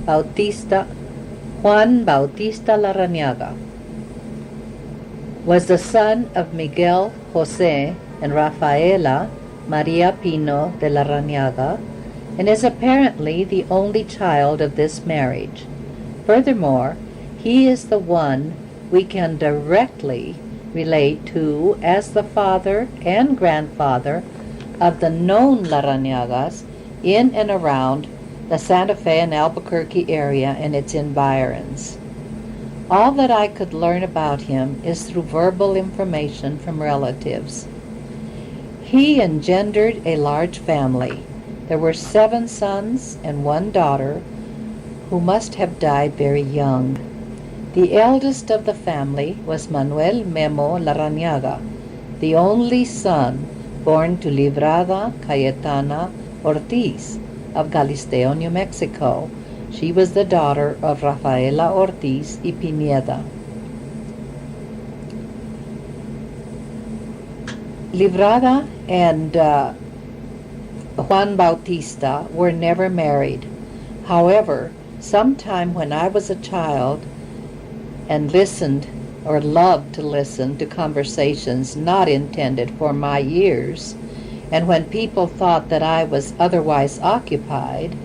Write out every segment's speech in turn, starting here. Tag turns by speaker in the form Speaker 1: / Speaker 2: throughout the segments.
Speaker 1: Bautista, Juan Bautista Larrañaga, was the son of Miguel José and Rafaela Maria Pino de Larrañaga, and is apparently the only child of this marriage. Furthermore, he is the one we can directly relate to as the father and grandfather of the known Larrañagas in and around the Santa Fe and Albuquerque area and its environs. All that I could learn about him is through verbal information from relatives. He engendered a large family. There were 7 sons and 1 daughter who must have died very young. The eldest of the family was Manuel Memo Larrañaga, the only son born to Librada Cayetana Ortiz of Galisteo, New Mexico. She was the daughter of Rafaela Ortiz y Pineda. Librada and Juan Bautista were never married. However, sometime when I was a child and listened or loved to listen to conversations not intended for my ears, and when people thought that I was otherwise occupied,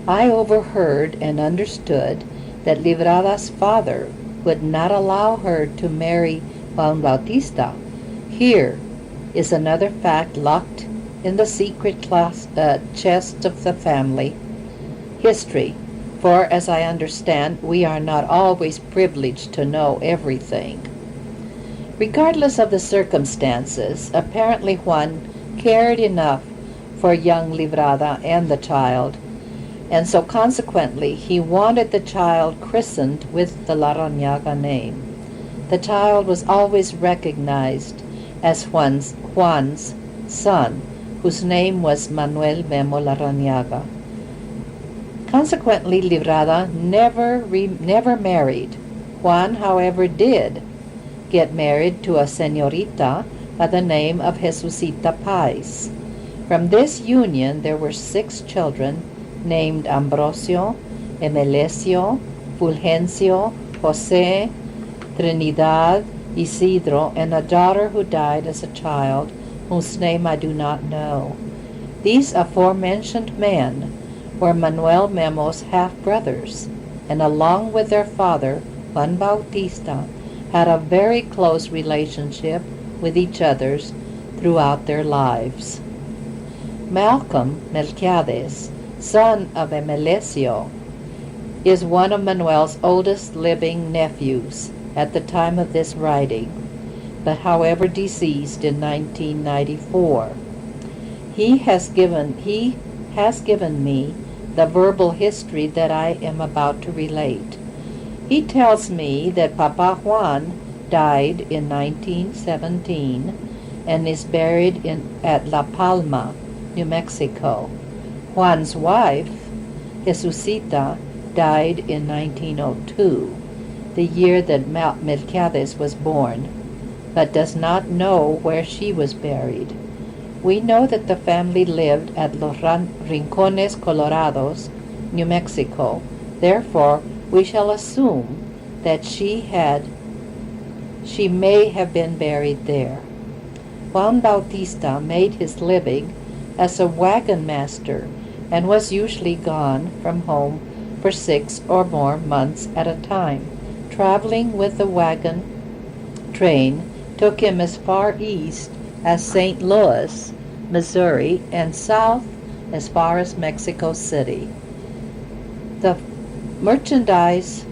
Speaker 1: I overheard and understood that Librada's father would not allow her to marry Juan Bautista. Here is another fact locked in the secret chest of the family history, for as I understand, we are not always privileged to know everything. Regardless of the circumstances, apparently Juan cared enough for young Librada and the child, and so consequently he wanted the child christened with the Larrañaga name. The child was always recognized as Juan's son, whose name was Manuel Memo Larrañaga. Consequently, Librada never married. Juan, however, did get married to a señorita by the name of Jesusita Pais. From this union there were 6 children named Ambrosio, Emelesio, Fulgencio, José, Trinidad, Isidro, and a daughter who died as a child, whose name I do not know. These aforementioned men were Manuel Memo's half-brothers, and along with their father, Juan Bautista, had a very close relationship with each other throughout their lives. Malcolm Melquiades, son of Emelesio, is one of Manuel's oldest living nephews at the time of this writing, but however deceased in 1994. He has given me the verbal history that I am about to relate. He tells me that Papa Juan died in 1917 and is buried at La Palma, New Mexico. Juan's wife, Jesusita, died in 1902, the year that Melquiades was born, but does not know where she was buried. We know that the family lived at Los Rincones Colorados, New Mexico. Therefore, we shall assume that she may have been buried there. Juan Bautista made his living as a wagon master and was usually gone from home for 6 or more months at a time. Traveling with the wagon train took him as far east as St. Louis, Missouri, and south as far as Mexico City. The merchandise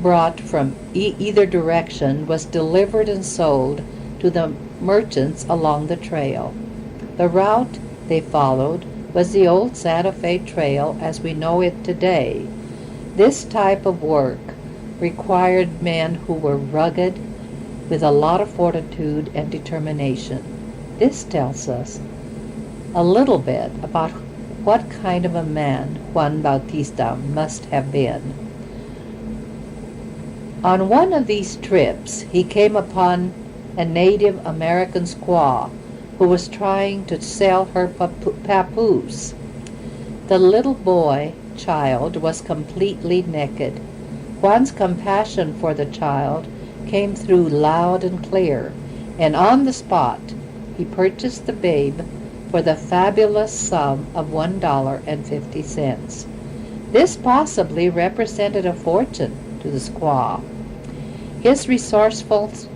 Speaker 1: brought from either direction was delivered and sold to the merchants along the trail. The route they followed was the old Santa Fe Trail as we know it today. This type of work required men who were rugged with a lot of fortitude and determination. This tells us a little bit about what kind of a man Juan Bautista must have been. On one of these trips, he came upon a Native American squaw who was trying to sell her papoose. The little boy child was completely naked. Juan's compassion for the child came through loud and clear, and on the spot he purchased the babe for the fabulous sum of $1.50. This possibly represented a fortune to the squaw. His resourcefulness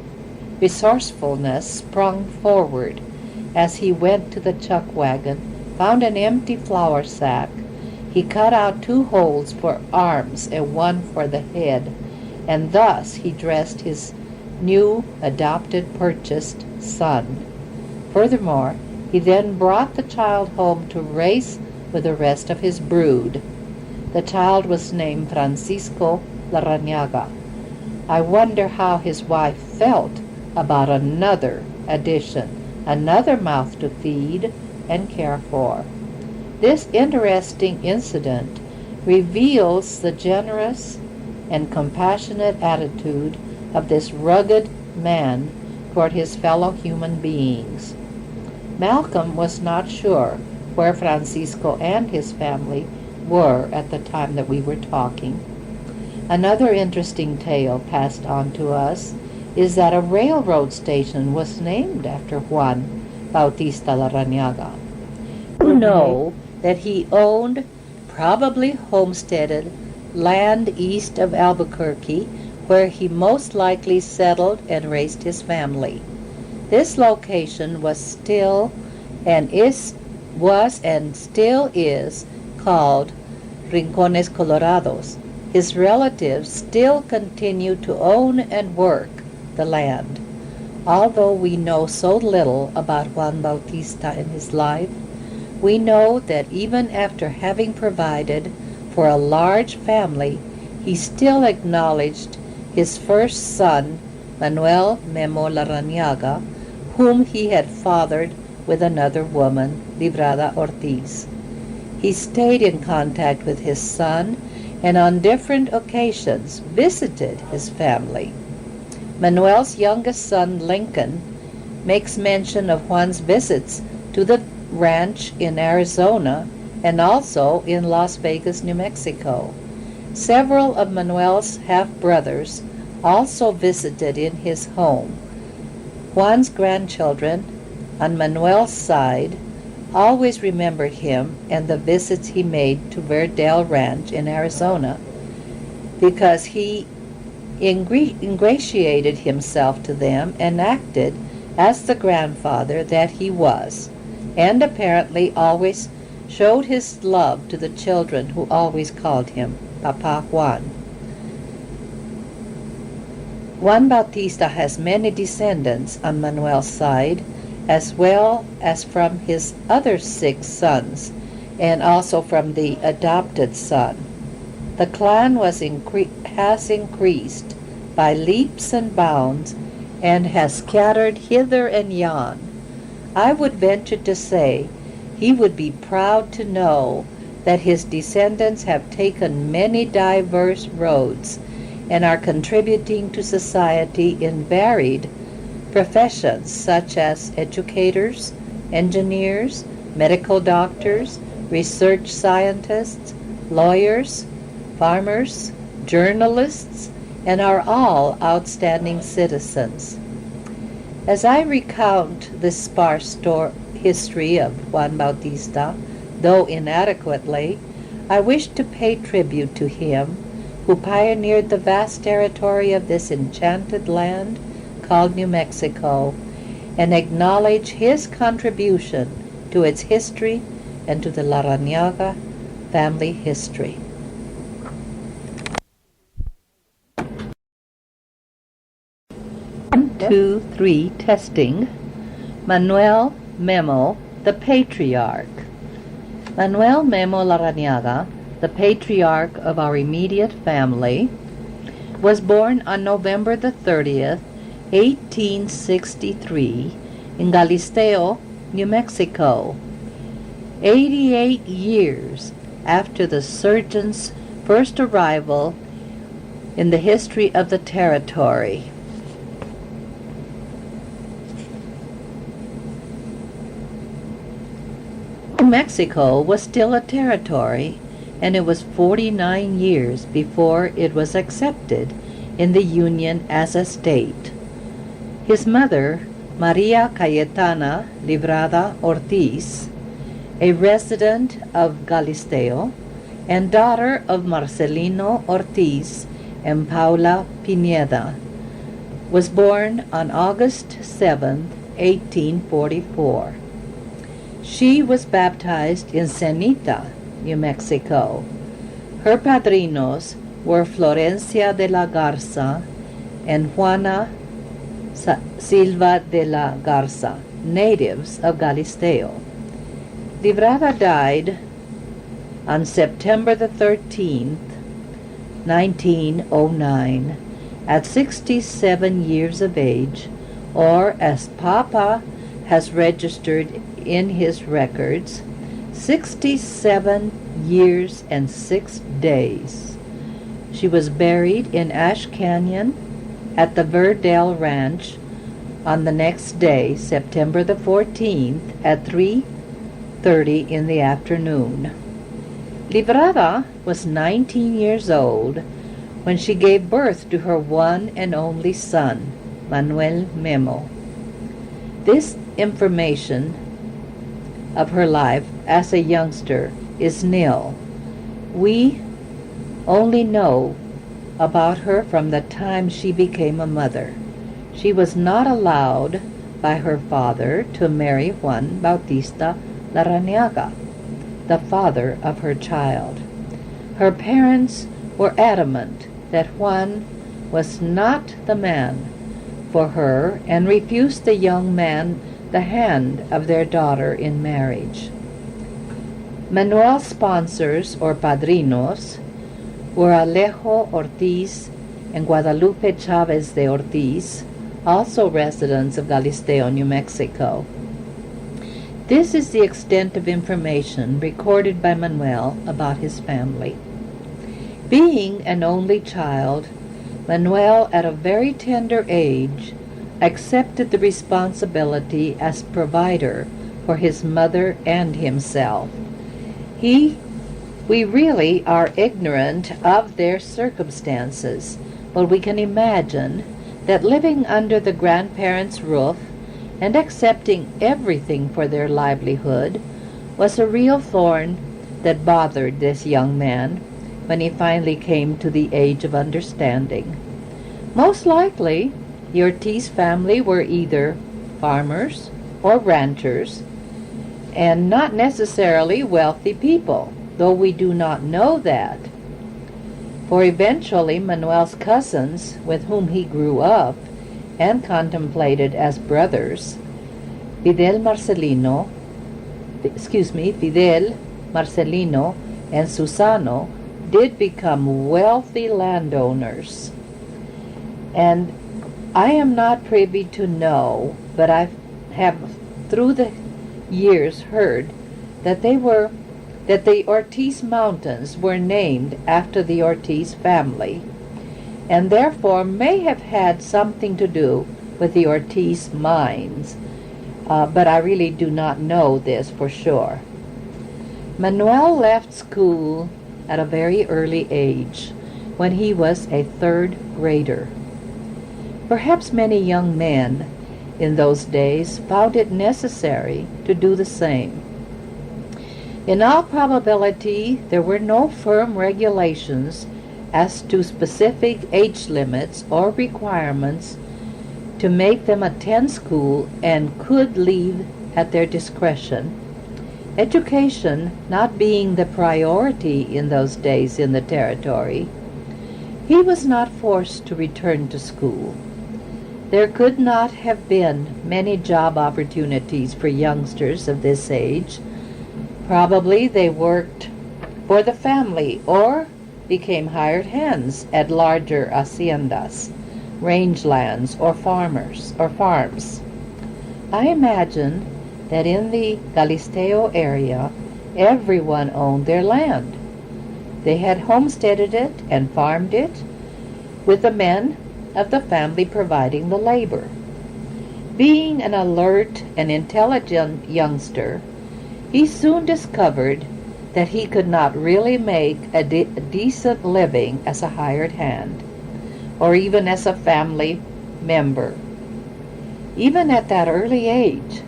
Speaker 1: sprung forward as he went to the chuck wagon, found an empty flour sack. He cut out 2 holes for arms and 1 for the head, and thus he dressed his new purchased son. Furthermore, he then brought the child home to race with the rest of his brood. The child was named Francisco Larrañaga. I wonder how his wife felt about another addition, another mouth to feed and care for. This interesting incident reveals the generous and compassionate attitude of this rugged man toward his fellow human beings. Malcolm was not sure where Francisco and his family were at the time that we were talking. Another interesting tale passed on to us is that a railroad station was named after Juan Bautista Larrañaga. You know that he owned, probably homesteaded, land east of Albuquerque, where he most likely settled and raised his family. This location was still and still is called Rincones Colorados. His relatives still continue to own and work the land. Although we know so little about Juan Bautista and his life, we know that even after having provided for a large family, he still acknowledged his first son, Manuel Memo Larrañaga, whom he had fathered with another woman, Librada Ortiz. He stayed in contact with his son and on different occasions visited his family. Manuel's youngest son, Lincoln, makes mention of Juan's visits to the ranch in Arizona and also in Las Vegas, New Mexico. Several of Manuel's half-brothers also visited in his home. Juan's grandchildren, on Manuel's side, always remember him and the visits he made to Verdell Ranch in Arizona because he ingratiated himself to them and acted as the grandfather that he was, and apparently always showed his love to the children who always called him Papa Juan. Juan Bautista has many descendants on Manuel's side, as well as from his other 6 sons, and also from the adopted son. The clan has increased by leaps and bounds and has scattered hither and yon. I would venture to say he would be proud to know that his descendants have taken many diverse roads and are contributing to society in varied professions such as educators, engineers, medical doctors, research scientists, lawyers, farmers, journalists, and are all outstanding citizens. As I recount this sparse history of Juan Bautista, though inadequately, I wish to pay tribute to him who pioneered the vast territory of this enchanted land called New Mexico, and acknowledge his contribution to its history and to the Larrañaga family history. 1, 2, 3, testing. Manuel Memo, the Patriarch. Manuel Memo Larrañaga, the patriarch of our immediate family, was born on November the 30th, 1863, in Galisteo, New Mexico, 88 years after the surgeon's first arrival in the history of the territory. New Mexico was still a territory, and it was 49 years before it was accepted in the union as a state. His mother, Maria Cayetana Librada Ortiz, a resident of Galisteo and daughter of Marcelino Ortiz and Paula Pineda, was born on August 7, 1844. She was baptized in Cenita, New Mexico. Her padrinos were Florencia de la Garza and Juana Silva de la Garza, natives of Galisteo. Librada died on September the 13th, 1909, at 67 years of age, or as Papa has registered in his records, 67 years and 6 days. She was buried in Ash Canyon at the Verdell Ranch on the next day, September the 14th, at 3:30 in the afternoon. Librada was 19 years old when she gave birth to her one and only son, Manuel Memo. This information of her life as a youngster is nil. We only know about her from the time she became a mother. She was not allowed by her father to marry Juan Bautista Larrañaga, the father of her child. Her parents were adamant that Juan was not the man for her and refused the young man the hand of their daughter in marriage. Manuel's sponsors, or padrinos, were Alejo Ortiz and Guadalupe Chavez de Ortiz, also residents of Galisteo, New Mexico. This is the extent of information recorded by Manuel about his family. Being an only child, Manuel, at a very tender age, accepted the responsibility as provider for his mother and himself. We really are ignorant of their circumstances, but we can imagine that living under the grandparents' roof and accepting everything for their livelihood was a real thorn that bothered this young man when he finally came to the age of understanding. Most likely, the Ortiz family were either farmers or ranchers, and not necessarily wealthy people, though we do not know that. For eventually Manuel's cousins, with whom he grew up and contemplated as brothers, Fidel, Marcelino, and Susano, did become wealthy landowners. And I am not privy to know, but I have through the years heard that the Ortiz Mountains were named after the Ortiz family, and therefore may have had something to do with the Ortiz mines, but I really do not know this for sure. Manuel left school at a very early age, when he was a 3rd grader. Perhaps many young men in those days found it necessary to do the same. In all probability, there were no firm regulations as to specific age limits or requirements to make them attend school and could leave at their discretion. Education not being the priority in those days in the territory, he was not forced to return to school. There could not have been many job opportunities for youngsters of this age. Probably they worked for the family or became hired hands at larger haciendas, rangelands, or farms. I imagine that in the Galisteo area, everyone owned their land. They had homesteaded it and farmed it, with the men of the family providing the labor. Being an alert and intelligent youngster, he soon discovered that he could not really make a decent living as a hired hand, or even as a family member. Even at that early age,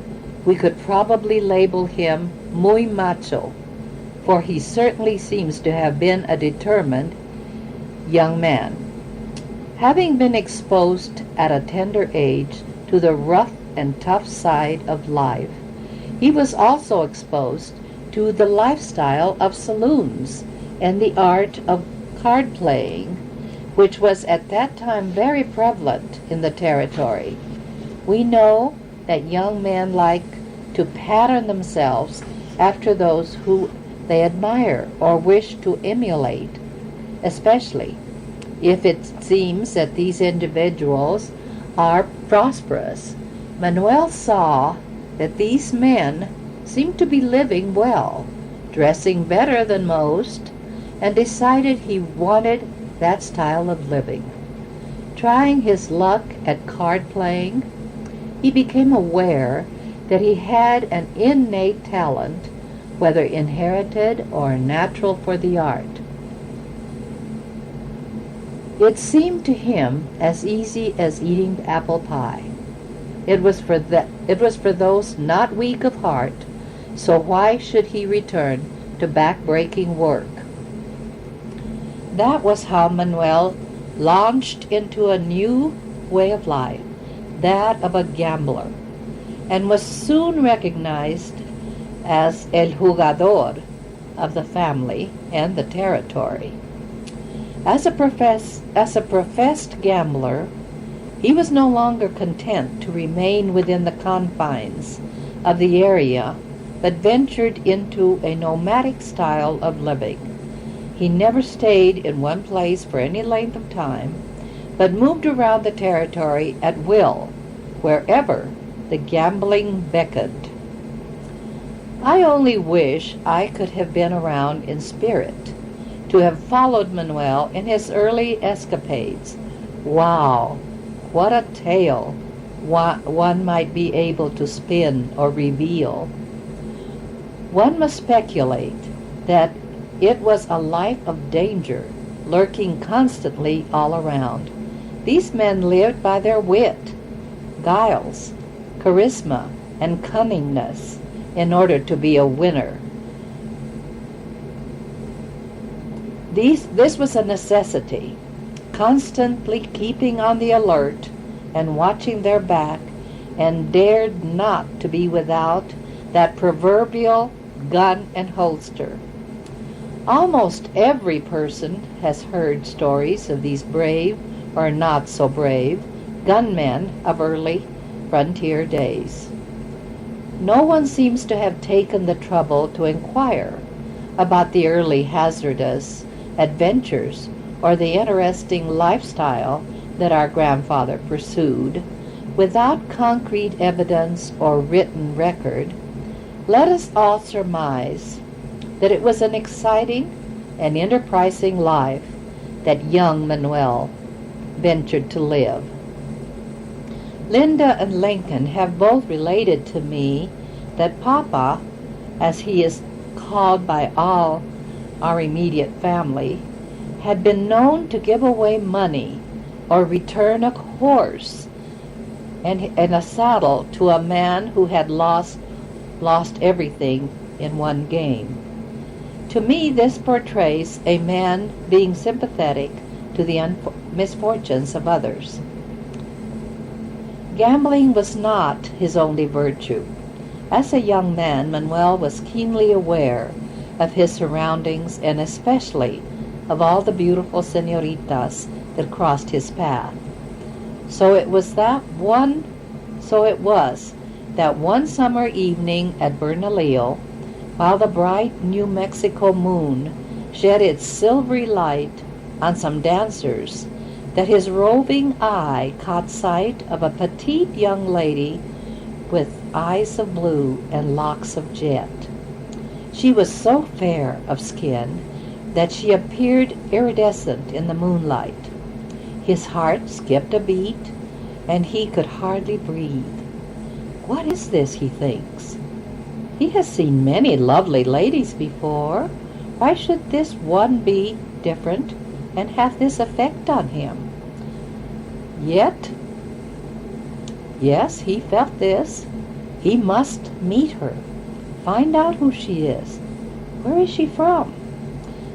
Speaker 1: we could probably label him muy macho, for he certainly seems to have been a determined young man. Having been exposed at a tender age to the rough and tough side of life, he was also exposed to the lifestyle of saloons and the art of card playing, which was at that time very prevalent in the territory. We know that young men like to pattern themselves after those who they admire or wish to emulate, especially if it seems that these individuals are prosperous. Manuel saw that these men seemed to be living well, dressing better than most, and decided he wanted that style of living. Trying his luck at card playing, he became aware that he had an innate talent, whether inherited or natural, for the art. It seemed to him as easy as eating apple pie. It was for those not weak of heart, so why should he return to back-breaking work? That was how Manuel launched into a new way of life, that of a gambler, and was soon recognized as el jugador of the family and the territory. As a professed gambler, he was no longer content to remain within the confines of the area, but ventured into a nomadic style of living. He never stayed in one place for any length of time, but moved around the territory at will, wherever the gambling beckoned. I only wish I could have been around in spirit, to have followed Manuel in his early escapades. Wow, what a tale one might be able to spin or reveal. One must speculate that it was a life of danger, lurking constantly all around. These men lived by their wit, guiles, charisma, and cunningness in order to be a winner. This was a necessity, constantly keeping on the alert and watching their back, and dared not to be without that proverbial gun and holster. Almost every person has heard stories of these brave or not so brave gunmen of early frontier days. No one seems to have taken the trouble to inquire about the early hazardous adventures or the interesting lifestyle that our grandfather pursued. Without concrete evidence or written record, let us all surmise that it was an exciting and enterprising life that young Manuel ventured to live. Linda and Lincoln have both related to me that Papa, as he is called by all our immediate family, had been known to give away money or return a horse and a saddle to a man who had lost everything in one game. To me, this portrays a man being sympathetic to the misfortunes of others. Gambling was not his only virtue. As a young man, Manuel was keenly aware of his surroundings and especially of all the beautiful señoritas that crossed his path. So it was that one summer evening at Bernalillo, while the bright New Mexico moon shed its silvery light on some dancers, that his roving eye caught sight of a petite young lady with eyes of blue and locks of jet. She was so fair of skin that she appeared iridescent in the moonlight. His heart skipped a beat, and he could hardly breathe. What is this, he thinks? He has seen many lovely ladies before, Why should this one be different and have this effect on him? Yet, yes, he felt this. He must meet her, find out who she is. Where is she from?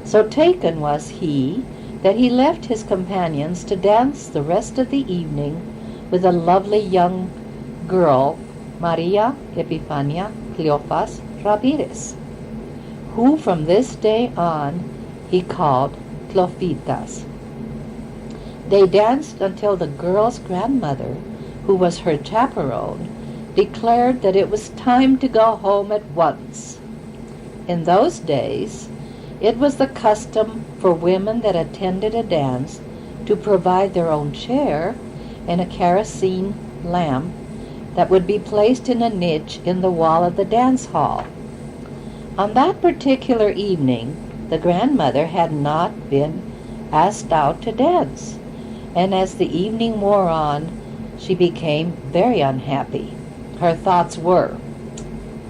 Speaker 1: So taken was he that he left his companions to dance the rest of the evening with a lovely young girl, Maria Epifania Cleofas Ramirez, who from this day on he called Clofitas. They danced until the girl's grandmother, who was her chaperone, declared that it was time to go home at once. In those days, it was the custom for women that attended a dance to provide their own chair and a kerosene lamp that would be placed in a niche in the wall of the dance hall. On that particular evening, the grandmother had not been asked out to dance, and as the evening wore on, she became very unhappy. Her thoughts were,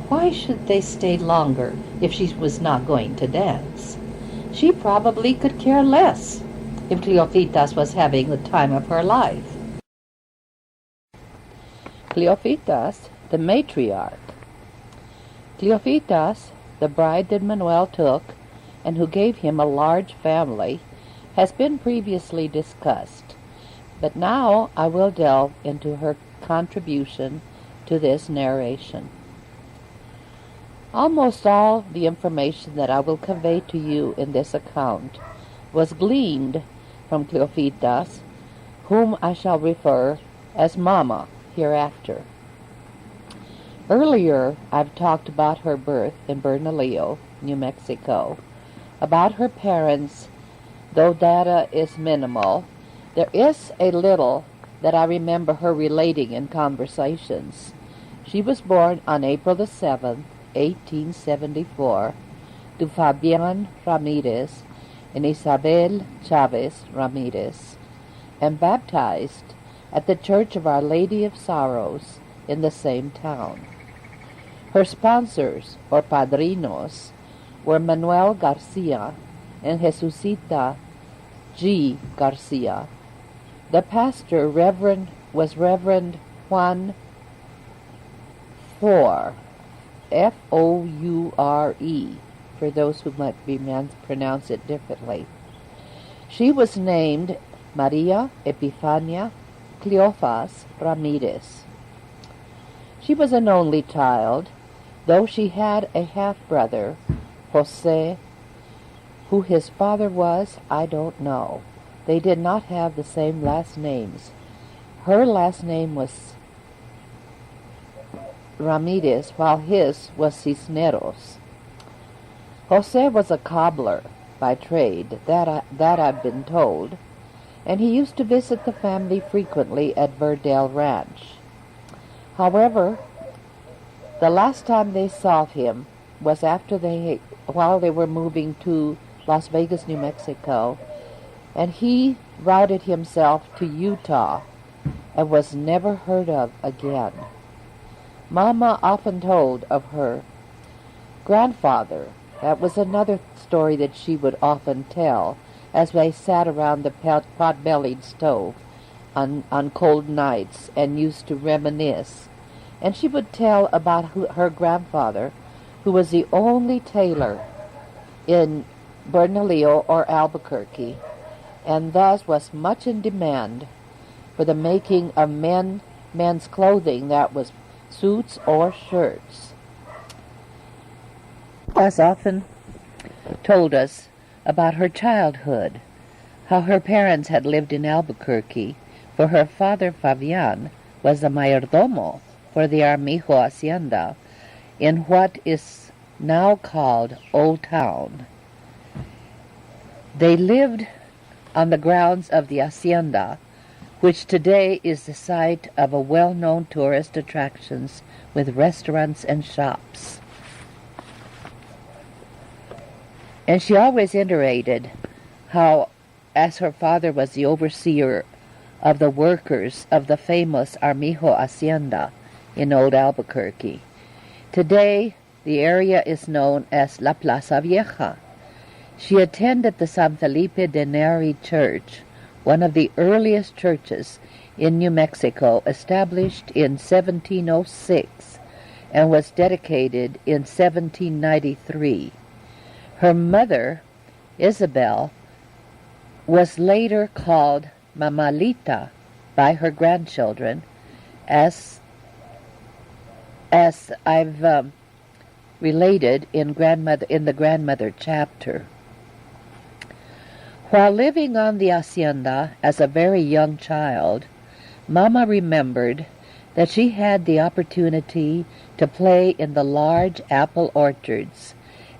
Speaker 1: why should they stay longer if she was not going to dance? She probably could care less if Cleofitas was having the time of her life. Cleofitas, the matriarch. Cleofitas, the bride that Manuel took and who gave him a large family, has been previously discussed, but now I will delve into her contribution to this narration. Almost all the information that I will convey to you in this account was gleaned from Cleofitas, whom I shall refer as Mama hereafter. Earlier, I've talked about her birth in Bernalillo, New Mexico. About her parents, though data is minimal, there is a little that I remember her relating in conversations. She was born on April the 7th, 1874, to Fabian Ramirez and Isabel Chavez Ramirez, and baptized at the Church of Our Lady of Sorrows in the same town. Her sponsors, or padrinos, were Manuel Garcia and Jesusita G. Garcia. The pastor was Reverend Juan Four, Foure, for those who might pronounce it differently. She was named Maria Epifania Cleofas Ramirez. She was an only child, though she had a half-brother, Jose. Who his father was, I don't know. They did not have the same last names. Her last name was Ramirez, while his was Cisneros. Jose was a cobbler by trade, that I've been told, and he used to visit the family frequently at Verdell Ranch. However, the last time they saw him was while they were moving to Las Vegas, New Mexico, and he routed himself to Utah and was never heard of again. Mama often told of her grandfather. That was another story that she would often tell as they sat around the pot-bellied stove on cold nights and used to reminisce. And she would tell about her grandfather, who was the only tailor in Bernalillo or Albuquerque, and thus was much in demand for the making of men's clothing, that was suits or shirts. Has often told us about her childhood, how her parents had lived in Albuquerque, for her father Fabian was the mayordomo for the Armijo Hacienda in what is now called Old Town. They lived on the grounds of the hacienda, which today is the site of a well-known tourist attractions with restaurants and shops. And she always iterated how, as her father was the overseer of the workers of the famous Armijo Hacienda in Old Albuquerque. Today, the area is known as La Plaza Vieja, She attended the San Felipe de Neri Church, one of the earliest churches in New Mexico, established in 1706 and was dedicated in 1793. Her mother, Isabel, was later called Mamalita by her grandchildren, as I've related in the grandmother chapter. While living on the hacienda as a very young child, Mama remembered that she had the opportunity to play in the large apple orchards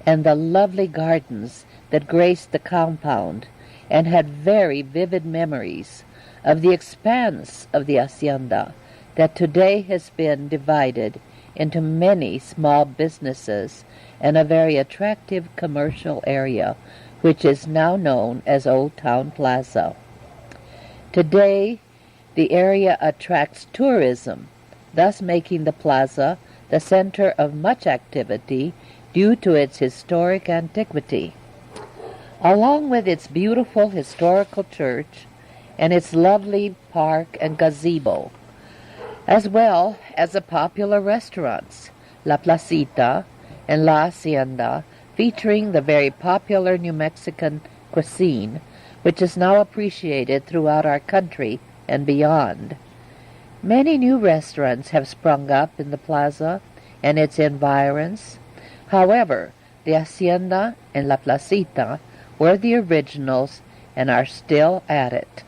Speaker 1: and the lovely gardens that graced the compound, and had very vivid memories of the expanse of the hacienda that today has been divided into many small businesses and a very attractive commercial area, which is now known as Old Town Plaza. Today, the area attracts tourism, thus making the plaza the center of much activity due to its historic antiquity. Along with its beautiful historical church and its lovely park and gazebo, as well as the popular restaurants, La Placita and La Hacienda, featuring the very popular New Mexican cuisine, which is now appreciated throughout our country and beyond. Many new restaurants have sprung up in the plaza and its environs. However, the Hacienda and La Placita were the originals and are still at it.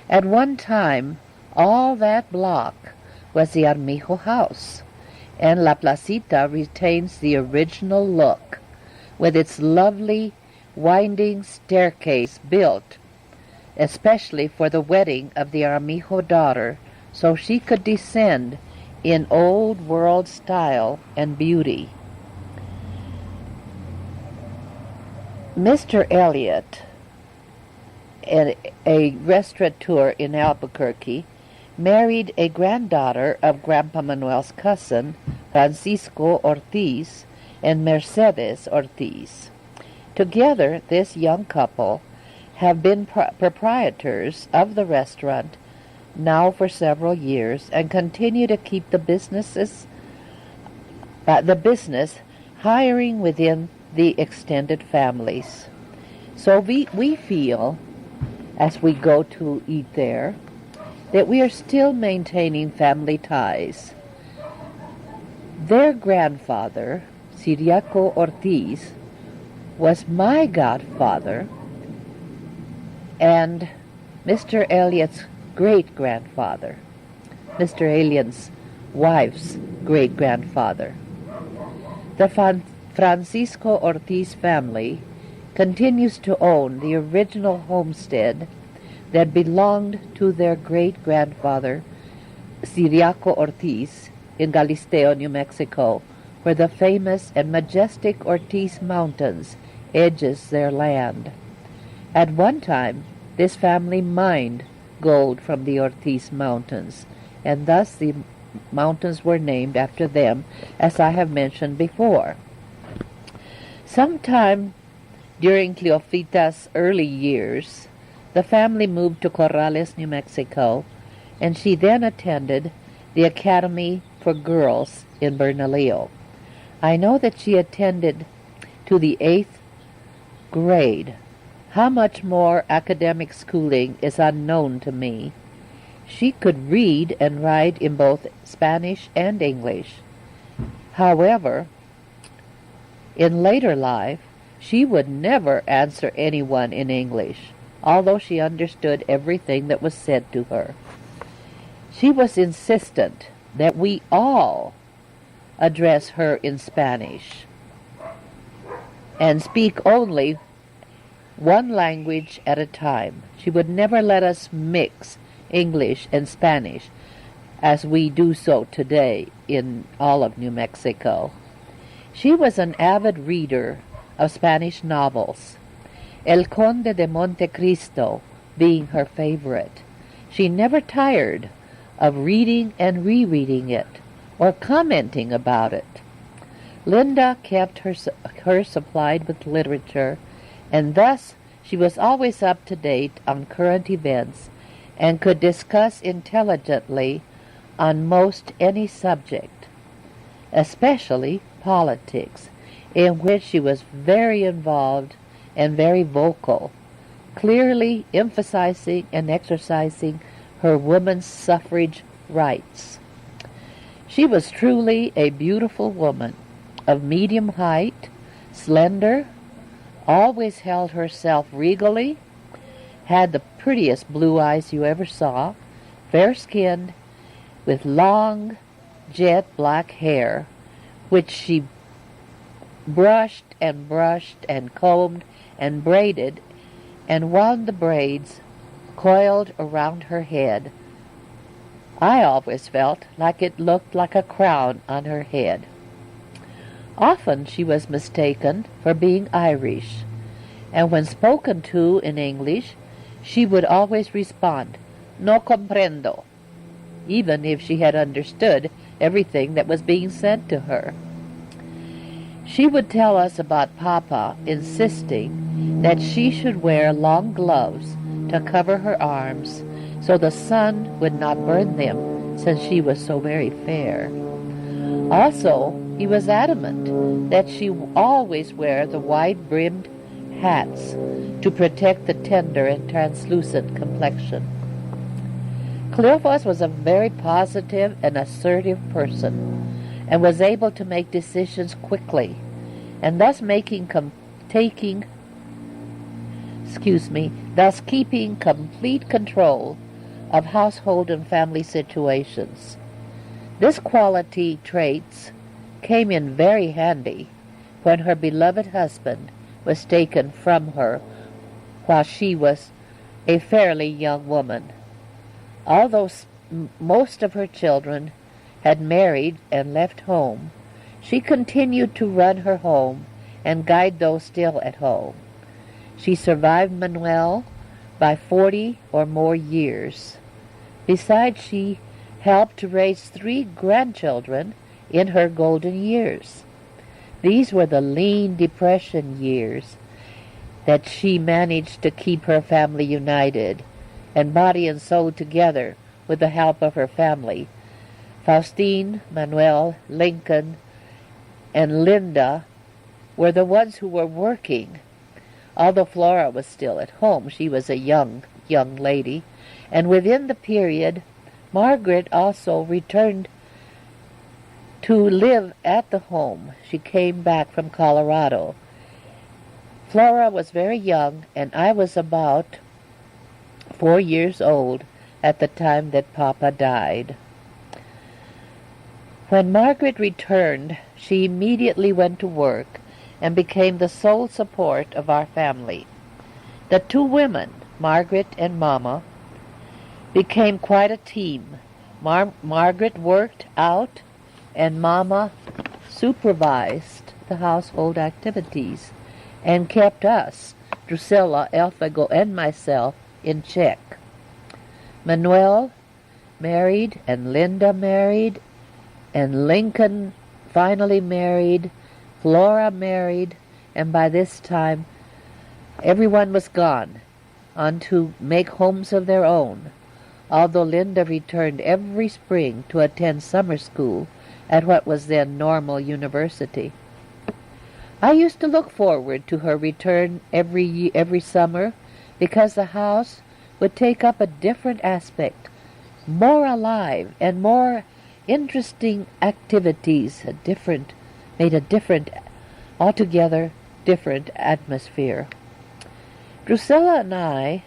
Speaker 1: At one time, all that block was the Armijo house, and La Placita retains the original look, with its lovely winding staircase built especially for the wedding of the Armijo daughter, so she could descend in old world style and beauty. Mr. Elliott, a restaurateur in Albuquerque, married a granddaughter of Grandpa Manuel's cousin, Francisco Ortiz and Mercedes Ortiz. Together, this young couple have been proprietors of the restaurant now for several years and continue to keep the business hiring within the extended families. So we feel, as we go to eat there, that we are still maintaining family ties. Their grandfather, Ciriaco Ortiz, was my godfather, and Mr. Elliott's great-grandfather, Mr. Elliott's wife's great-grandfather. The Francisco Ortiz family continues to own the original homestead that belonged to their great-grandfather, Ciriaco Ortiz, in Galisteo, New Mexico, where the famous and majestic Ortiz Mountains edges their land. At one time, this family mined gold from the Ortiz Mountains, and thus the mountains were named after them, as I have mentioned before. Sometime during Cleofita's early years, the family moved to Corrales, New Mexico, and she then attended the Academy for Girls in Bernalillo. I know that she attended to the 8th grade. How much more academic schooling is unknown to me. She could read and write in both Spanish and English. However, in later life, she would never answer anyone in English, although she understood everything that was said to her. She was insistent that we all address her in Spanish and speak only one language at a time. She would never let us mix English and Spanish as we do so today in all of New Mexico. She was an avid reader of Spanish novels, El Conde de Montecristo being her favorite. She never tired of reading and rereading it or commenting about it. Linda kept her supplied with literature and thus she was always up to date on current events and could discuss intelligently on most any subject, especially politics, in which she was very involved and very vocal, clearly emphasizing and exercising her women's suffrage rights. She was truly a beautiful woman, of medium height, slender, always held herself regally, had the prettiest blue eyes you ever saw, fair-skinned, with long, jet black hair, which she brushed and combed and braided and wound the braids coiled around her head. I always felt like it looked like a crown on her head. Often she was mistaken for being Irish, and when spoken to in English, she would always respond, "No comprendo," even if she had understood everything that was being said to her. She would tell us about Papa insisting that she should wear long gloves to cover her arms so the sun would not burn them, since she was so very fair. Also, he was adamant that she always wear the wide-brimmed hats to protect the tender and translucent complexion. Cleophas was a very positive and assertive person, and was able to make decisions quickly, and thus thus keeping complete control of household and family situations. This quality traits came in very handy when her beloved husband was taken from her while she was a fairly young woman. Although most of her children had married and left home, she continued to run her home and guide those still at home. She survived Manuel by 40 or more years. Besides, she helped to raise 3 grandchildren in her golden years. These were the lean depression years that she managed to keep her family united and body and soul together with the help of her family. Faustine, Manuel, Lincoln, and Linda were the ones who were working. Although Flora was still at home, she was a young lady, and within the period, Margaret also returned to live at the home. She came back from Colorado. Flora was very young, and I was about 4 years old at the time that Papa died. When Margaret returned, she immediately went to work and became the sole support of our family. The 2 women, Margaret and Mama, became quite a team. Margaret worked out and Mama supervised the household activities and kept us, Drusilla, Elfago, and myself, in check. Manuel married, and Linda married, and Lincoln finally married, Flora married, and by this time everyone was gone on to make homes of their own, although Linda returned every spring to attend summer school at what was then Normal University. I used to look forward to her return every summer because the house would take up a different aspect, more alive and more interesting activities, altogether different atmosphere. Drusilla and I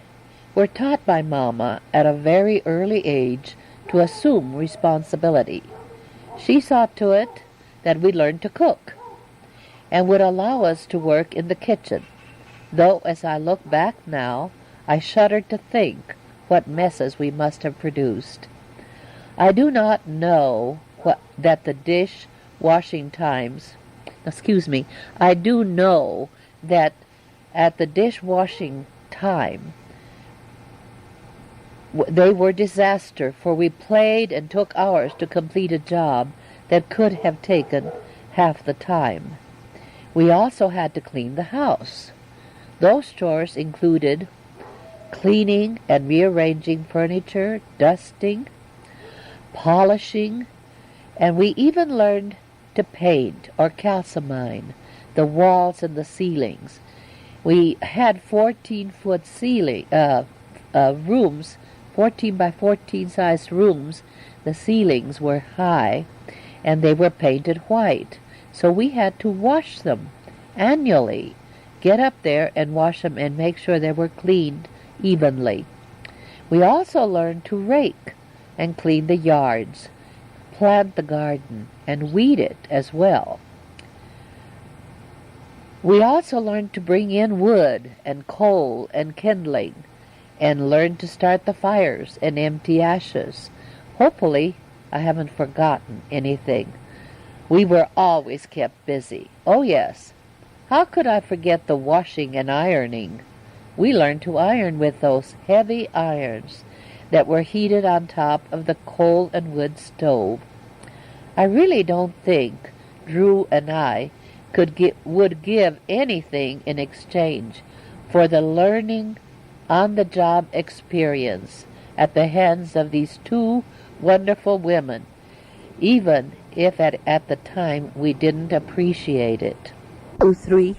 Speaker 1: were taught by Mama at a very early age to assume responsibility. She saw to it that we learned to cook and would allow us to work in the kitchen, though as I look back now, I shudder to think what messes we must have produced. I do not know that the dishwashing times, I do know that at the dishwashing time, they were disaster, for we played and took hours to complete a job that could have taken half the time. We also had to clean the house. Those chores included cleaning and rearranging furniture, dusting, polishing, and we even learned to paint or calcimine the walls and the ceilings. We had 14-foot rooms, 14 by 14 sized rooms. The ceilings were high and they were painted white. So we had to wash them annually, get up there and wash them and make sure they were cleaned evenly. We also learned to rake and clean the yards, plant the garden, and weed it as well. We also learned to bring in wood and coal and kindling, and learned to start the fires and empty ashes. Hopefully, I haven't forgotten anything. We were always kept busy. Oh yes, how could I forget the washing and ironing? We learned to iron with those heavy irons that were heated on top of the coal and wood stove. I really don't think Drew and I would give anything in exchange for the learning on-the-job experience at the hands of these two wonderful women, even if at the time we didn't appreciate it. 3.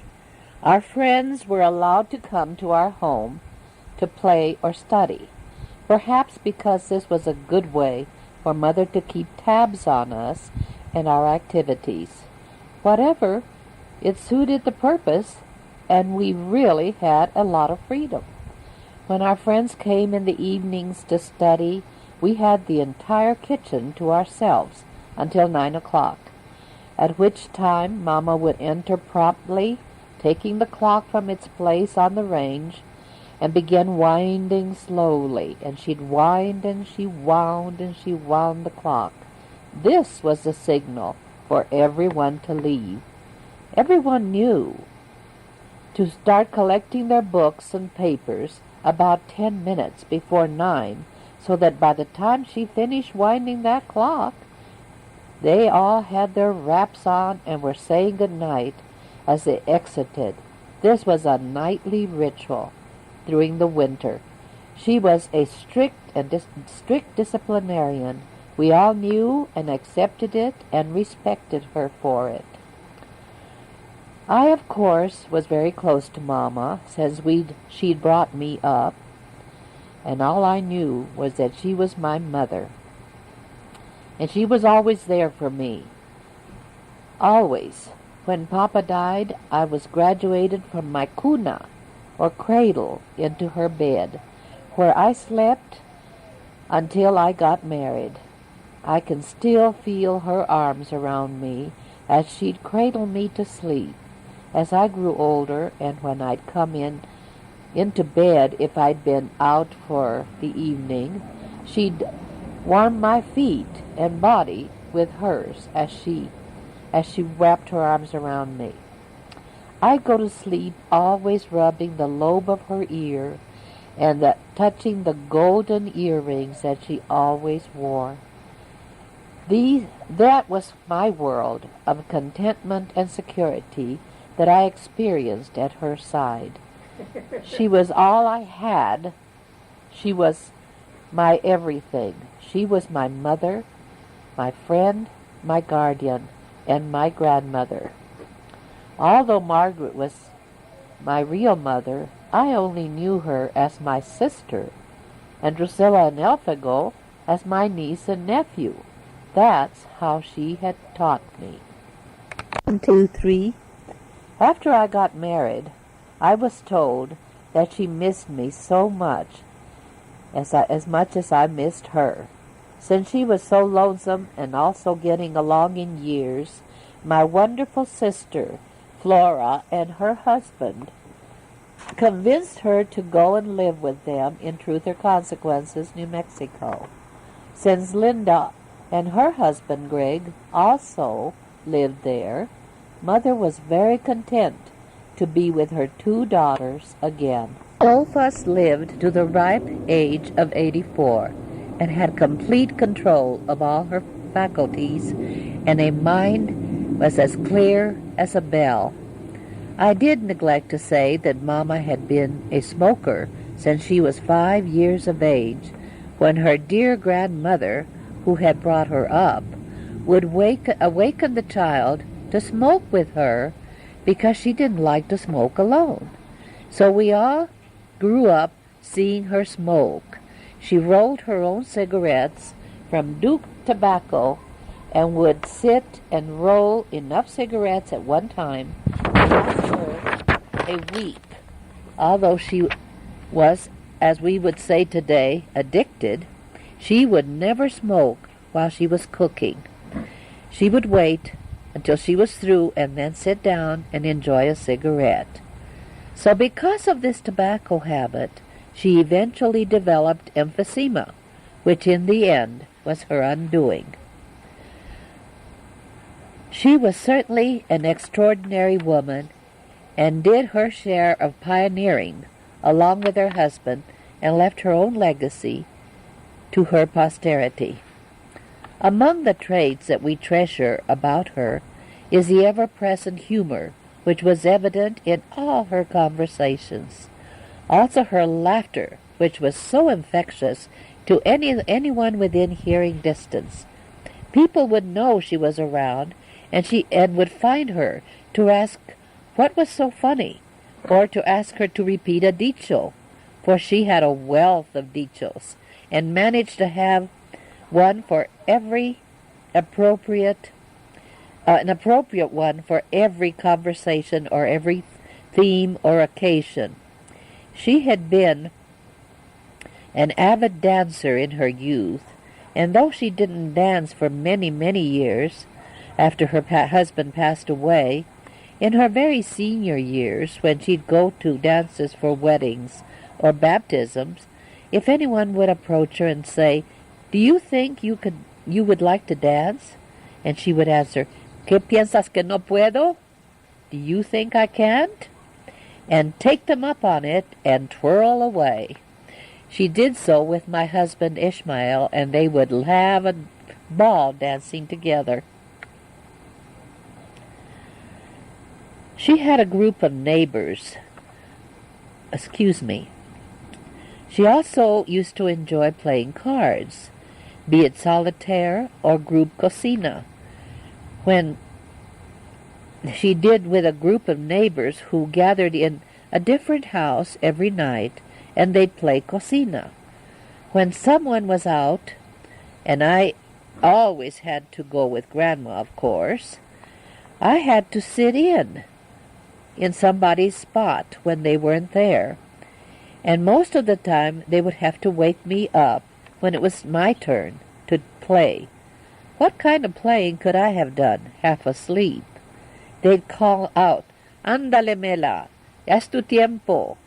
Speaker 1: Our friends were allowed to come to our home to play or study, perhaps because this was a good way for Mother to keep tabs on us and our activities. Whatever, it suited the purpose, and we really had a lot of freedom. When our friends came in the evenings to study, we had the entire kitchen to ourselves until 9 o'clock, at which time Mama would enter promptly, taking the clock from its place on the range, and begin winding slowly, and she'd wind and she wound and she wound the clock. This was the signal for everyone to leave. Everyone knew to start collecting their books and papers about 10 minutes before 9, so that by the time she finished winding that clock, they all had their wraps on and were saying good night as they exited. This was a nightly ritual during the winter. She was a strict disciplinarian. We all knew and accepted it and respected her for it. I, of course, was very close to Mama, since she'd brought me up, and all I knew was that she was my mother. And she was always there for me. Always. When Papa died, I was graduated from my cuna, or cradle, into her bed, where I slept until I got married. I can still feel her arms around me as she'd cradle me to sleep. As I grew older, and when I'd come into bed if I'd been out for the evening, she'd warm my feet and body with hers as she wrapped her arms around me. I'd go to sleep always rubbing the lobe of her ear and touching the golden earrings that she always wore. That was my world of contentment and security that I experienced at her side. She was all I had. She was my everything. She was my mother, my friend, my guardian, and my grandmother. Although Margaret was my real mother, I only knew her as my sister, and Drusilla and Elphego as my niece and nephew. That's how she had taught me. 1, 2, 3. After I got married, I was told that she missed me so much, as much as I missed her. Since she was so lonesome and also getting along in years, my wonderful sister, Flora, and her husband convinced her to go and live with them in Truth or Consequences, New Mexico. Since Linda and her husband, Greg, also lived there, Mother was very content to be with her 2 daughters again. Both of us lived to the ripe age of 84 and had complete control of all her faculties, and a mind was as clear as a bell. I did neglect to say that Mama had been a smoker since she was 5 years of age, when her dear grandmother, who had brought her up, would awaken the child to smoke with her because she didn't like to smoke alone. So we all grew up seeing her smoke. She rolled her own cigarettes from Duke tobacco and would sit and roll enough cigarettes at one time to last her a week. Although she was, as we would say today, addicted, she would never smoke while she was cooking. She would wait until she was through and then sit down and enjoy a cigarette. So because of this tobacco habit, she eventually developed emphysema, which in the end was her undoing. She was certainly an extraordinary woman and did her share of pioneering along with her husband and left her own legacy to her posterity. Among the traits that we treasure about her is the ever-present humor, which was evident in all her conversations. Also her laughter, which was so infectious to anyone within hearing distance. People would know she was around, and would find her to ask what was so funny, or to ask her to repeat a dicho, for she had a wealth of dichos, and managed to have one for every appropriate one for every conversation or every theme or occasion. She had been an avid dancer in her youth, and though she didn't dance for many, many years after her husband passed away, in her very senior years, when she'd go to dances for weddings or baptisms, if anyone would approach her and say, "Do you think you would like to dance?" And she would answer, "¿Qué piensas que no puedo?" "Do you think I can't?" And take them up on it and twirl away. She did so with my husband Ishmael, and they would have a ball dancing together. She had a group of neighbors. She also used to enjoy playing cards, be it solitaire or group cocina, when she did with a group of neighbors who gathered in a different house every night, and they'd play cocina. When someone was out, and I always had to go with Grandma, of course, I had to sit in somebody's spot when they weren't there. And most of the time they would have to wake me up when it was my turn to play. What kind of playing could I have done, half asleep? They'd call out, "Ándale, Mela, ya es tu tiempo."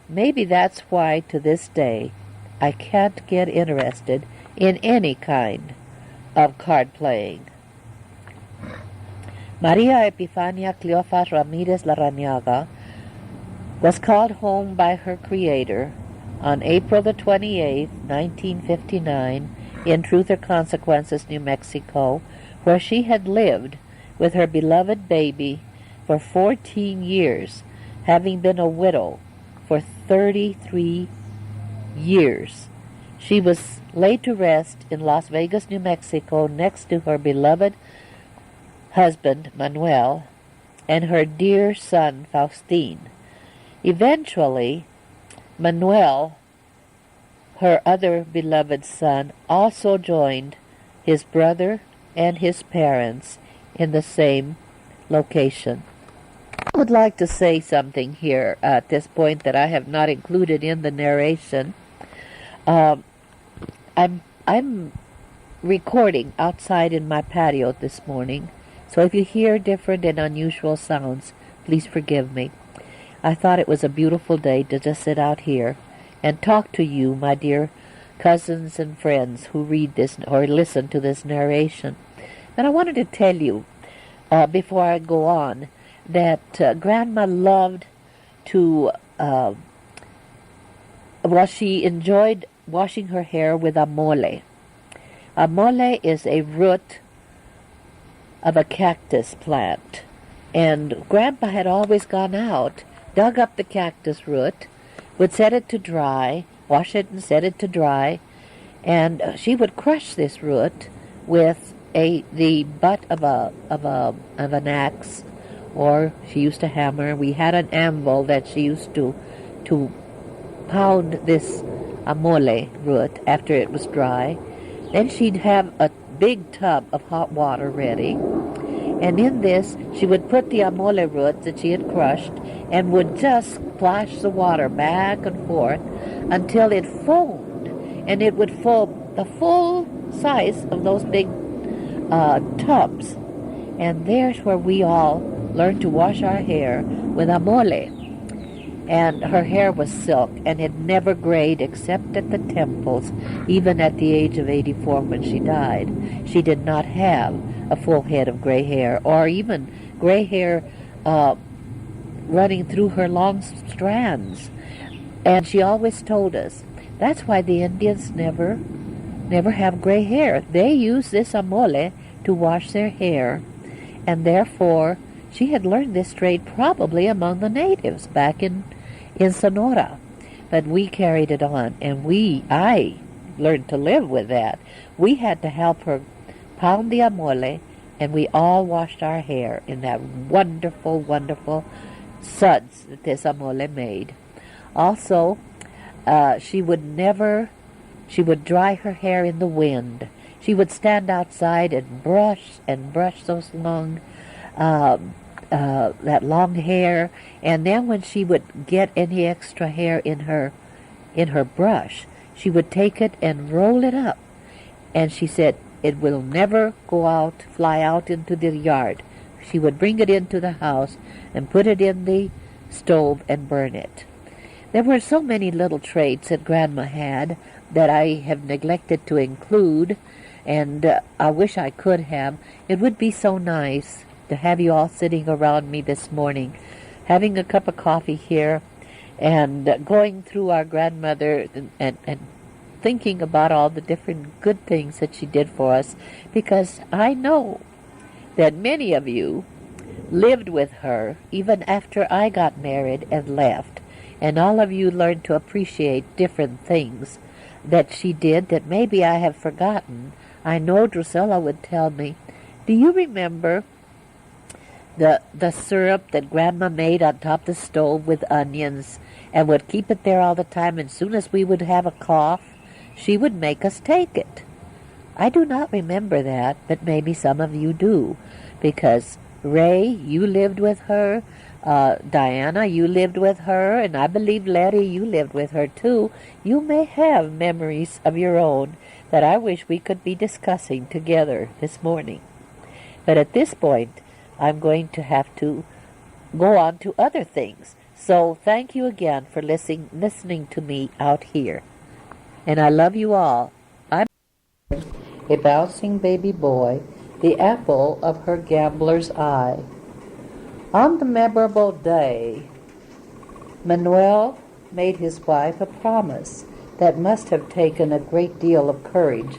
Speaker 1: Maybe that's why, to this day, I can't get interested in any kind of card playing. Maria Epifania Cleofas Ramirez Larrañaga was called home by her Creator on April the 28th, 1959, in Truth or Consequences, New Mexico, where she had lived with her beloved baby for 14 years, having been a widow for 33 years. She was laid to rest in Las Vegas, New Mexico, next to her beloved husband, Manuel, and her dear son, Faustin. Eventually, Manuel, her other beloved son, also joined his brother and his parents in the same location. I would like to say something here at this point that I have not included in the narration. I'm recording outside in my patio this morning, so if you hear different and unusual sounds, please forgive me. I thought it was a beautiful day to just sit out here and talk to you, my dear cousins and friends who read this or listen to this narration. And I wanted to tell you, before I go on, that Grandma loved to, she enjoyed washing her hair with amole. Amole is a root of a cactus plant, And Grandpa had always gone out, dug up the cactus root, would set it to dry, wash it and set it to dry, and she would crush this root with the butt of an axe, or she used to hammer. We had an anvil that she used to pound this amole root after it was dry. Then she'd have a big tub of hot water ready, and in this she would put the amole root that she had crushed and would just splash the water back and forth until it foamed, and it would foam the full size of those big tubs. And there's where we all learned to wash our hair with amole. And her hair was silk, and it never grayed except at the temples. Even at the age of 84 when she died, she did not have a full head of gray hair, or even gray hair running through her long strands. And she always told us, that's why the Indians never have gray hair. They use this amole to wash their hair, and therefore she had learned this trade probably among the natives back in Sonora. But we carried it on, and I learned to live with that. We had to help her pound the amole, and we all washed our hair in that wonderful, wonderful suds that this amole made. Also, she would dry her hair in the wind. She would stand outside and brush those long that long hair, and then when she would get any extra hair in her brush, she would take it and roll it up, and she said it will never fly out into the yard. She would bring it into the house and put it in the stove and burn it. There were so many little traits that Grandma had that I have neglected to include, and I wish I could have. It would be so nice to have you all sitting around me this morning, having a cup of coffee here, and going through our grandmother and thinking about all the different good things that she did for us, because I know that many of you lived with her even after I got married and left, and all of you learned to appreciate different things that she did that maybe I have forgotten. I know Drusilla would tell me, do you remember the syrup that Grandma made on top of the stove with onions and would keep it there all the time, and as soon as we would have a cough, she would make us take it? I do not remember that, but maybe some of you do, because Ray, you lived with her, Diana, you lived with her, and I believe Letty, you lived with her too. You may have memories of your own that I wish we could be discussing together this morning. But at this point, I'm going to have to go on to other things. So thank you again for listening to me out here. And I love you all. I'm a bouncing baby boy, the apple of her gambler's eye. On the memorable day, Manuel made his wife a promise that must have taken a great deal of courage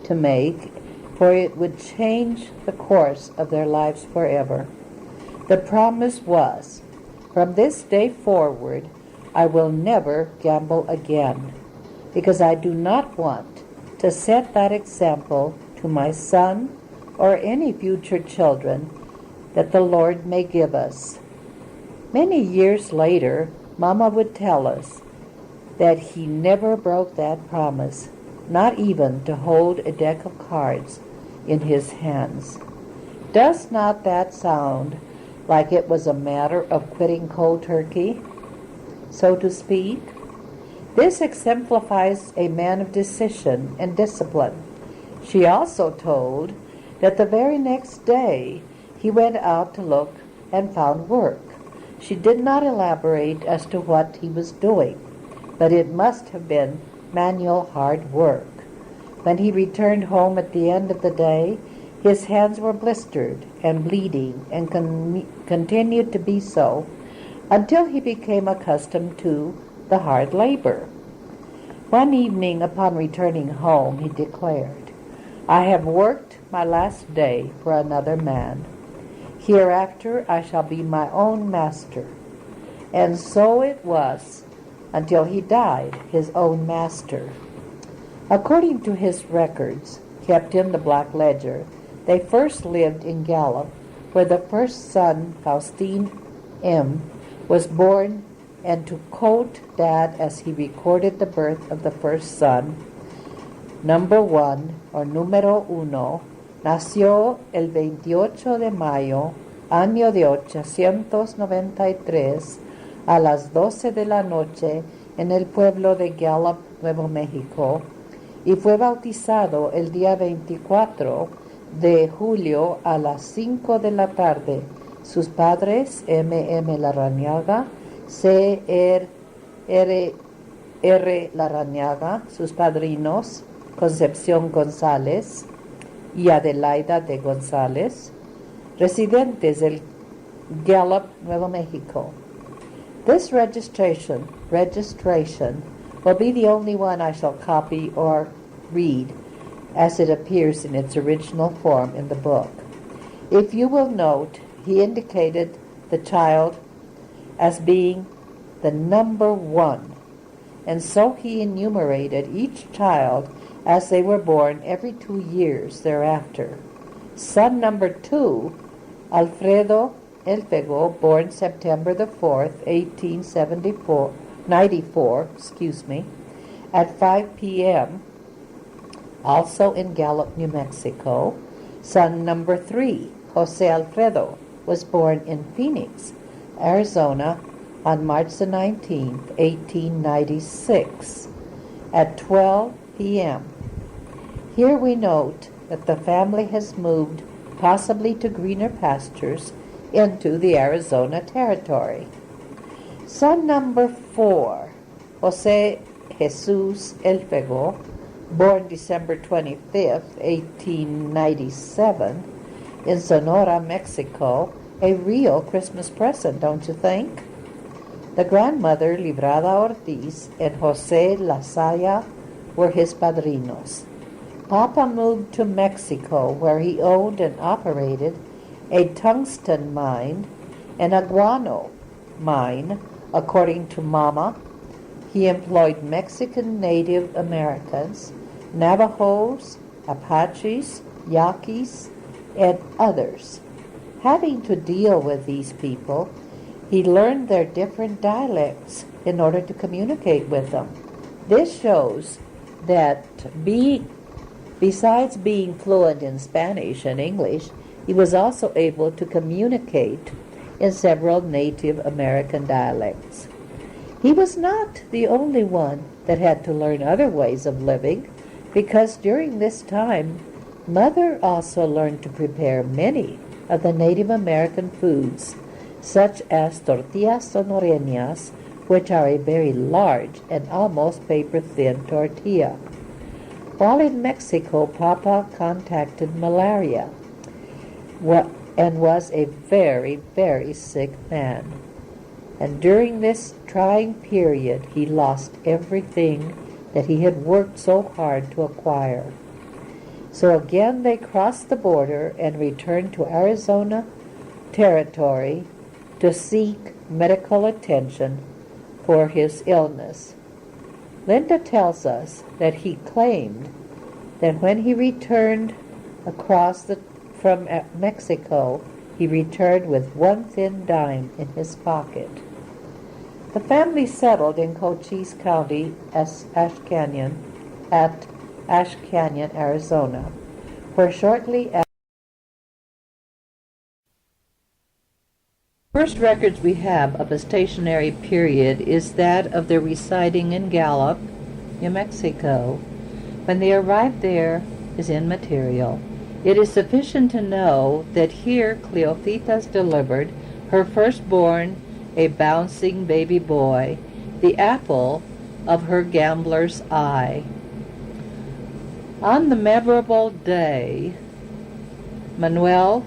Speaker 1: to make, for it would change the course of their lives forever. The promise was, from this day forward, I will never gamble again, because I do not want to set that example to my son or any future children that the Lord may give us. Many years later, Mama would tell us that he never broke that promise, not even to hold a deck of cards in his hands. Does not that sound like it was a matter of quitting cold turkey, so to speak? This exemplifies a man of decision and discipline. She also told that the very next day he went out to look and found work. She did not elaborate as to what he was doing, but it must have been manual hard work. When he returned home at the end of the day, his hands were blistered and bleeding, and continued to be so until he became accustomed to the hard labor. One evening upon returning home, he declared, "I have worked my last day for another man." Hereafter I shall be my own master. And so it was until he died, his own master. According to his records, kept in the Black Ledger, they first lived in Gallup, where the first son, Faustine M., was born, and to quote Dad as he recorded the birth of the first son, number one, or número uno, nació el 28 de mayo, año de 893, a las 12 de la noche en el pueblo de Gallup, Nuevo México, y fue bautizado el día 24 de julio a las 5 de la tarde. Sus padres, M. Larrañaga, C. R. Larrañaga, sus padrinos, Concepción González y Adelaida de González, residentes del Gallup, Nuevo México. This registration will be the only one I shall copy or read as it appears in its original form in the book. If you will note, he indicated the child as being the number one, and so he enumerated each child as they were born every 2 years thereafter. Son number 2, Alfredo Elfego, born September the 4th, 1894, at 5 p.m., also in Gallup, New Mexico. Son number 3, Jose Alfredo, was born in Phoenix, Arizona, on March the 19th, 1896, at 12 p.m. Here we note that the family has moved, possibly to greener pastures, into the Arizona Territory. Son number 4, Jose Jesus Elfego, born December 25th, 1897, in Sonora, Mexico, a real Christmas present, don't you think? The grandmother, Librada Ortiz, and Jose Lasaya were his padrinos. Papa moved to Mexico, where he owned and operated a tungsten mine and a guano mine. According to Mama, he employed Mexican Native Americans, Navajos, Apaches, Yaquis, and others. Having to deal with these people, he learned their different dialects in order to communicate with them. This shows that besides being fluent in Spanish and English, he was also able to communicate in several Native American dialects. He was not the only one that had to learn other ways of living, because during this time, Mother also learned to prepare many of the Native American foods, such as tortillas sonoreñas, which are a very large and almost paper-thin tortilla. While in Mexico, Papa contracted malaria and was a very, very sick man. And during this trying period, he lost everything that he had worked so hard to acquire. So again they crossed the border and returned to Arizona Territory to seek medical attention for his illness. Linda tells us that he claimed that when he returned from Mexico, he returned with one thin dime in his pocket. The family settled in Cochise County at Ash Canyon, Arizona, where shortly after the first records we have of a stationary period is that of their residing in Gallup, New Mexico. When they arrived there is immaterial. It is sufficient to know that here Cleofitas delivered her firstborn, a bouncing baby boy, the apple of her gambler's eye. On the memorable day, Manuel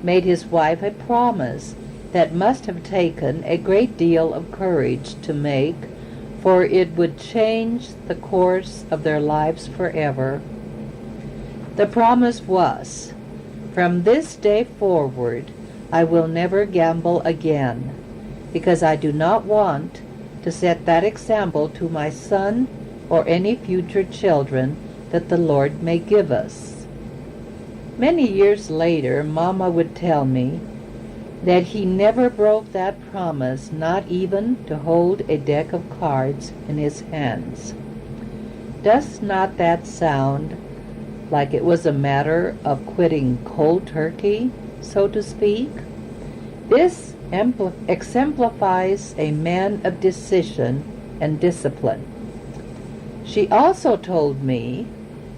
Speaker 1: made his wife a promise that must have taken a great deal of courage to make, for it would change the course of their lives forever. The promise was, from this day forward, I will never gamble again, because I do not want to set that example to my son or any future children that the Lord may give us. Many years later, Mama would tell me that he never broke that promise, not even to hold a deck of cards in his hands. Does not that sound like it was a matter of quitting cold turkey, so to speak? This exemplifies a man of decision and discipline. She also told me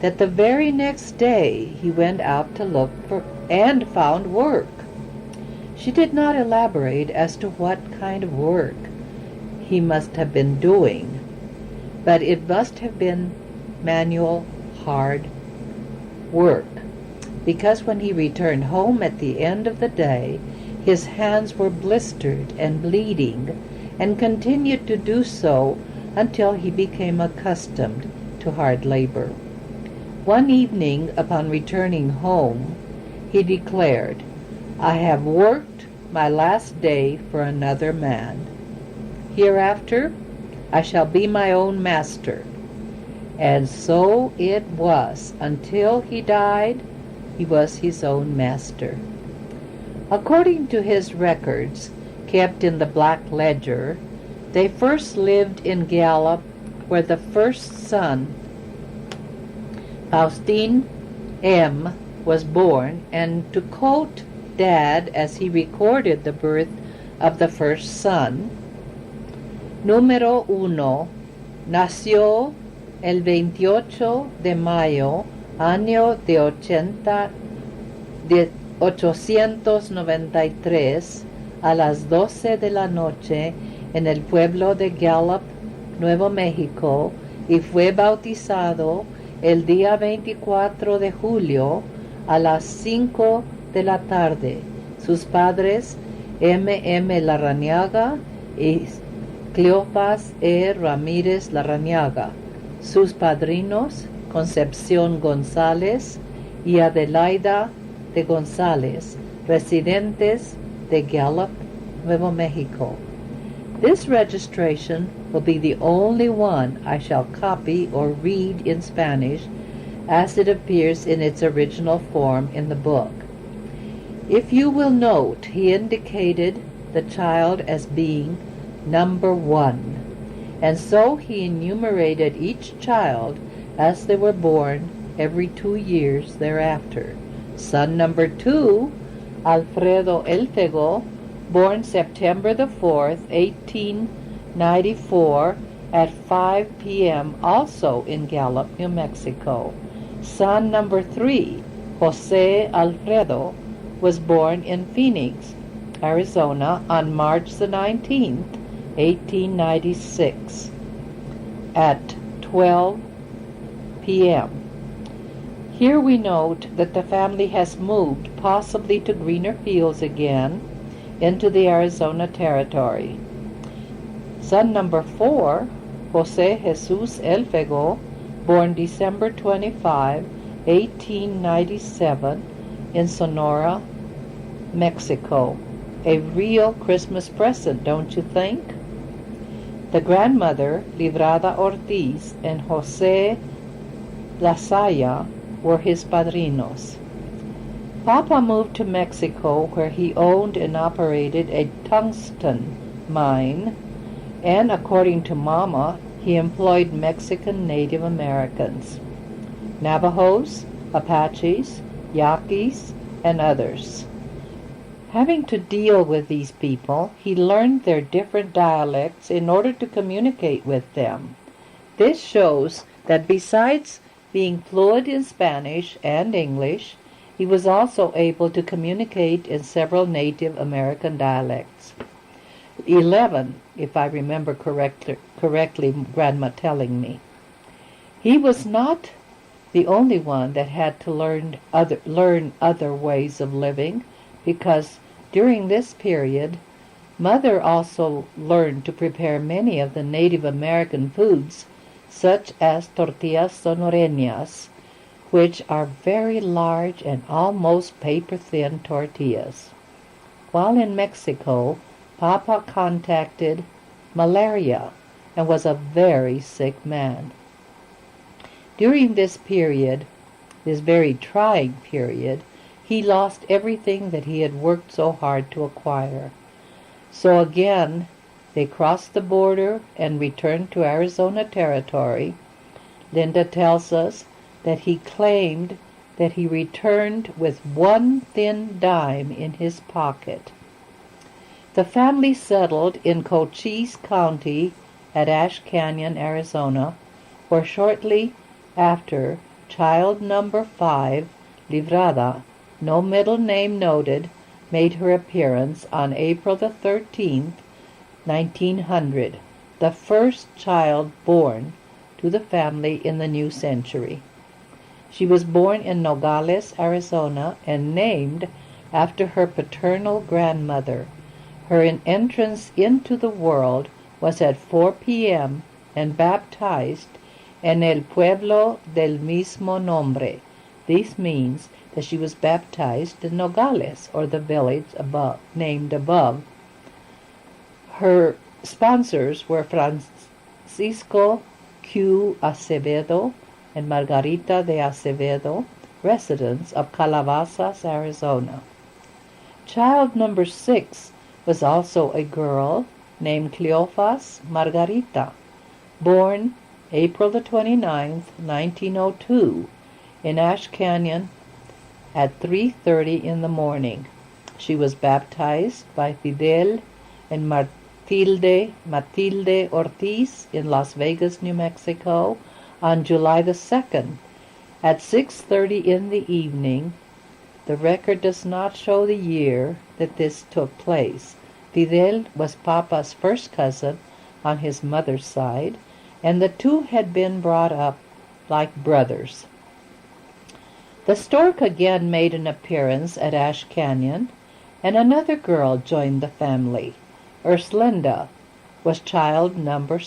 Speaker 1: that the very next day he went out to look for and found work. She did not elaborate as to what kind of work he must have been doing, but it must have been manual, hard work, because when he returned home at the end of the day, his hands were blistered and bleeding, and continued to do so until he became accustomed to hard labor. One evening, upon returning home, he declared, "I have worked my last day for another man. Hereafter I shall be my own master." And so it was. Until he died, he was his own master. According to his records, kept in the Black Ledger, they first lived in Gallup, where the first son, Faustin M., was born, and to quote Dad as he recorded the birth of the first son, Número 1, nació el 28 de mayo, año de 893, a las 12 de la noche, en el pueblo de Gallup, Nuevo México, y fue bautizado el día 24 de julio a las 5 de la tarde. Sus padres, M. Larrañaga y Cleofas Ramírez Larrañaga. Sus padrinos, Concepción González y Adelaida de González, residentes de Gallup, Nuevo Mexico. This registration will be the only one I shall copy or read in Spanish as it appears in its original form in the book. If you will note, he indicated the child as being number 1, and so he enumerated each child as they were born every 2 years thereafter. Son number 2, Alfredo Elfego, born September the 4th, 1894, at 5 p.m., also in Gallup, New Mexico. Son number 3, Jose Alfredo, was born in Phoenix, Arizona, on March the 19th, 1896, at 12 p.m. Here we note that the family has moved, possibly to greener fields again, into the Arizona Territory. Son number 4, Jose Jesus Elfego, born December 25, 1897, in Sonora, Mexico. A real Christmas present, don't you think? The grandmother, Librada Ortiz, and Jose Lasaya were his padrinos. Papa moved to Mexico, where he owned and operated a tungsten mine, and according to Mama, he employed Mexican Native Americans, Navajos, Apaches, Yaquis, and others. Having to deal with these people, he learned their different dialects in order to communicate with them. This shows that besides being fluent in Spanish and English, he was also able to communicate in several Native American dialects. 11, if I remember correctly, Grandma telling me. He was not the only one that had to learn other ways of living, because during this period, Mother also learned to prepare many of the Native American foods, such as tortillas sonoreñas, which are very large and almost paper-thin tortillas. While in Mexico, Papa contacted malaria and was a very sick man. During this period, this very trying period, he lost everything that he had worked so hard to acquire. So again, they crossed the border and returned to Arizona territory. Linda tells us that he claimed that he returned with one thin dime in his pocket. The family settled in Cochise County at Ash Canyon, Arizona, where shortly after child number 5, Livrada, no middle name noted, made her appearance on April the 13th, 1900, the first child born to the family in the new century. She was born in Nogales, Arizona, and named after her paternal grandmother. Her entrance into the world was at 4 p.m. and baptized en el pueblo del mismo nombre. This means that she was baptized in Nogales, or the village named above. Her sponsors were Francisco Q. Acevedo and Margarita de Acevedo, residents of Calabasas, Arizona. Child number 6 was also a girl named Cleofas Margarita, born April the 29th, 1902, in Ash Canyon at 3:30 in the morning. She was baptized by Fidel and Matilde Ortiz in Las Vegas, New Mexico, on July the 2nd at 6:30 in the evening. The record does not show the year that this took place. Fidel was Papa's first cousin on his mother's side, and the two had been brought up like brothers. The stork again made an appearance at Ash Canyon, and another girl joined the family. Urslinda was child number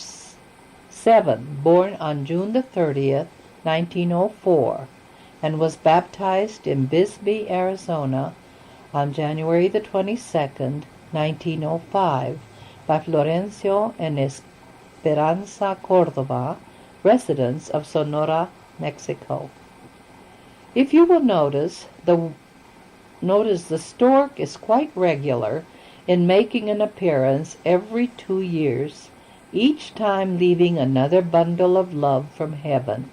Speaker 1: 7, born on June the 30th, 1904, and was baptized in Bisbee, Arizona, on January the 22nd, 1905, by Florencio and Esperanza Cordova, residents of Sonora, Mexico. If you will notice the stork is quite regular in making an appearance every 2 years, each time leaving another bundle of love from heaven.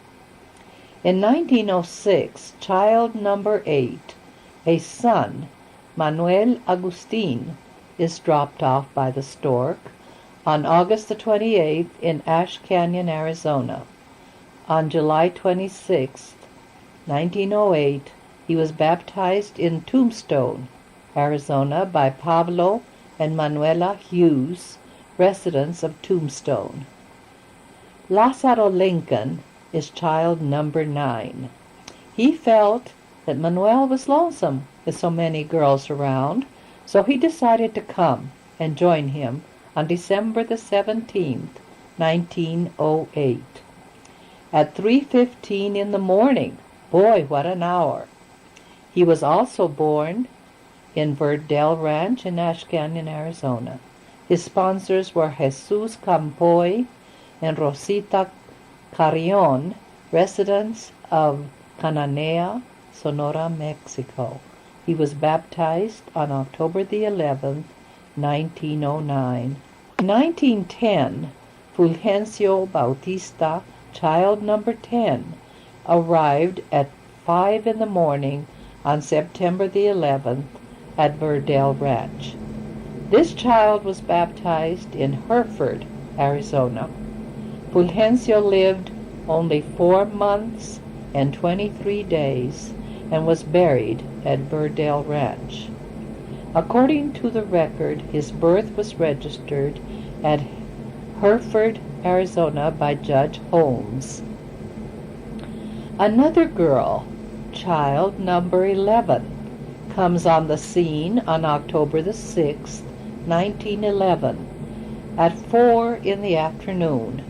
Speaker 1: In 1906, child number 8, a son, Manuel Agustin, is dropped off by the stork on August the 28th in Ash Canyon, Arizona. On July 26th, 1908, he was baptized in Tombstone, Arizona, by Pablo and Manuela Hughes, residents of Tombstone. Lázaro Lincoln is child number 9. He felt that Manuel was lonesome with so many girls around, so he decided to come and join him on December the 17th, 1908. At 3:15 in the morning, boy, what an hour! He was also born in Verdell Ranch in Ash Canyon, Arizona. His sponsors were Jesus Campoy and Rosita Carrion, residents of Cananea, Sonora, Mexico. He was baptized on October the 11th, 1909. In 1910, Fulgencio Bautista, child number 10, arrived at 5 in the morning on September the 11th at Verdell Ranch. This child was baptized in Hereford, Arizona. Fulgencio lived only 4 months and 23 days and was buried at Verdell Ranch. According to the record, his birth was registered at Hereford, Arizona by Judge Holmes. Another girl, child number 11, comes on the scene on October the 6th, 1911, at 4 in the afternoon.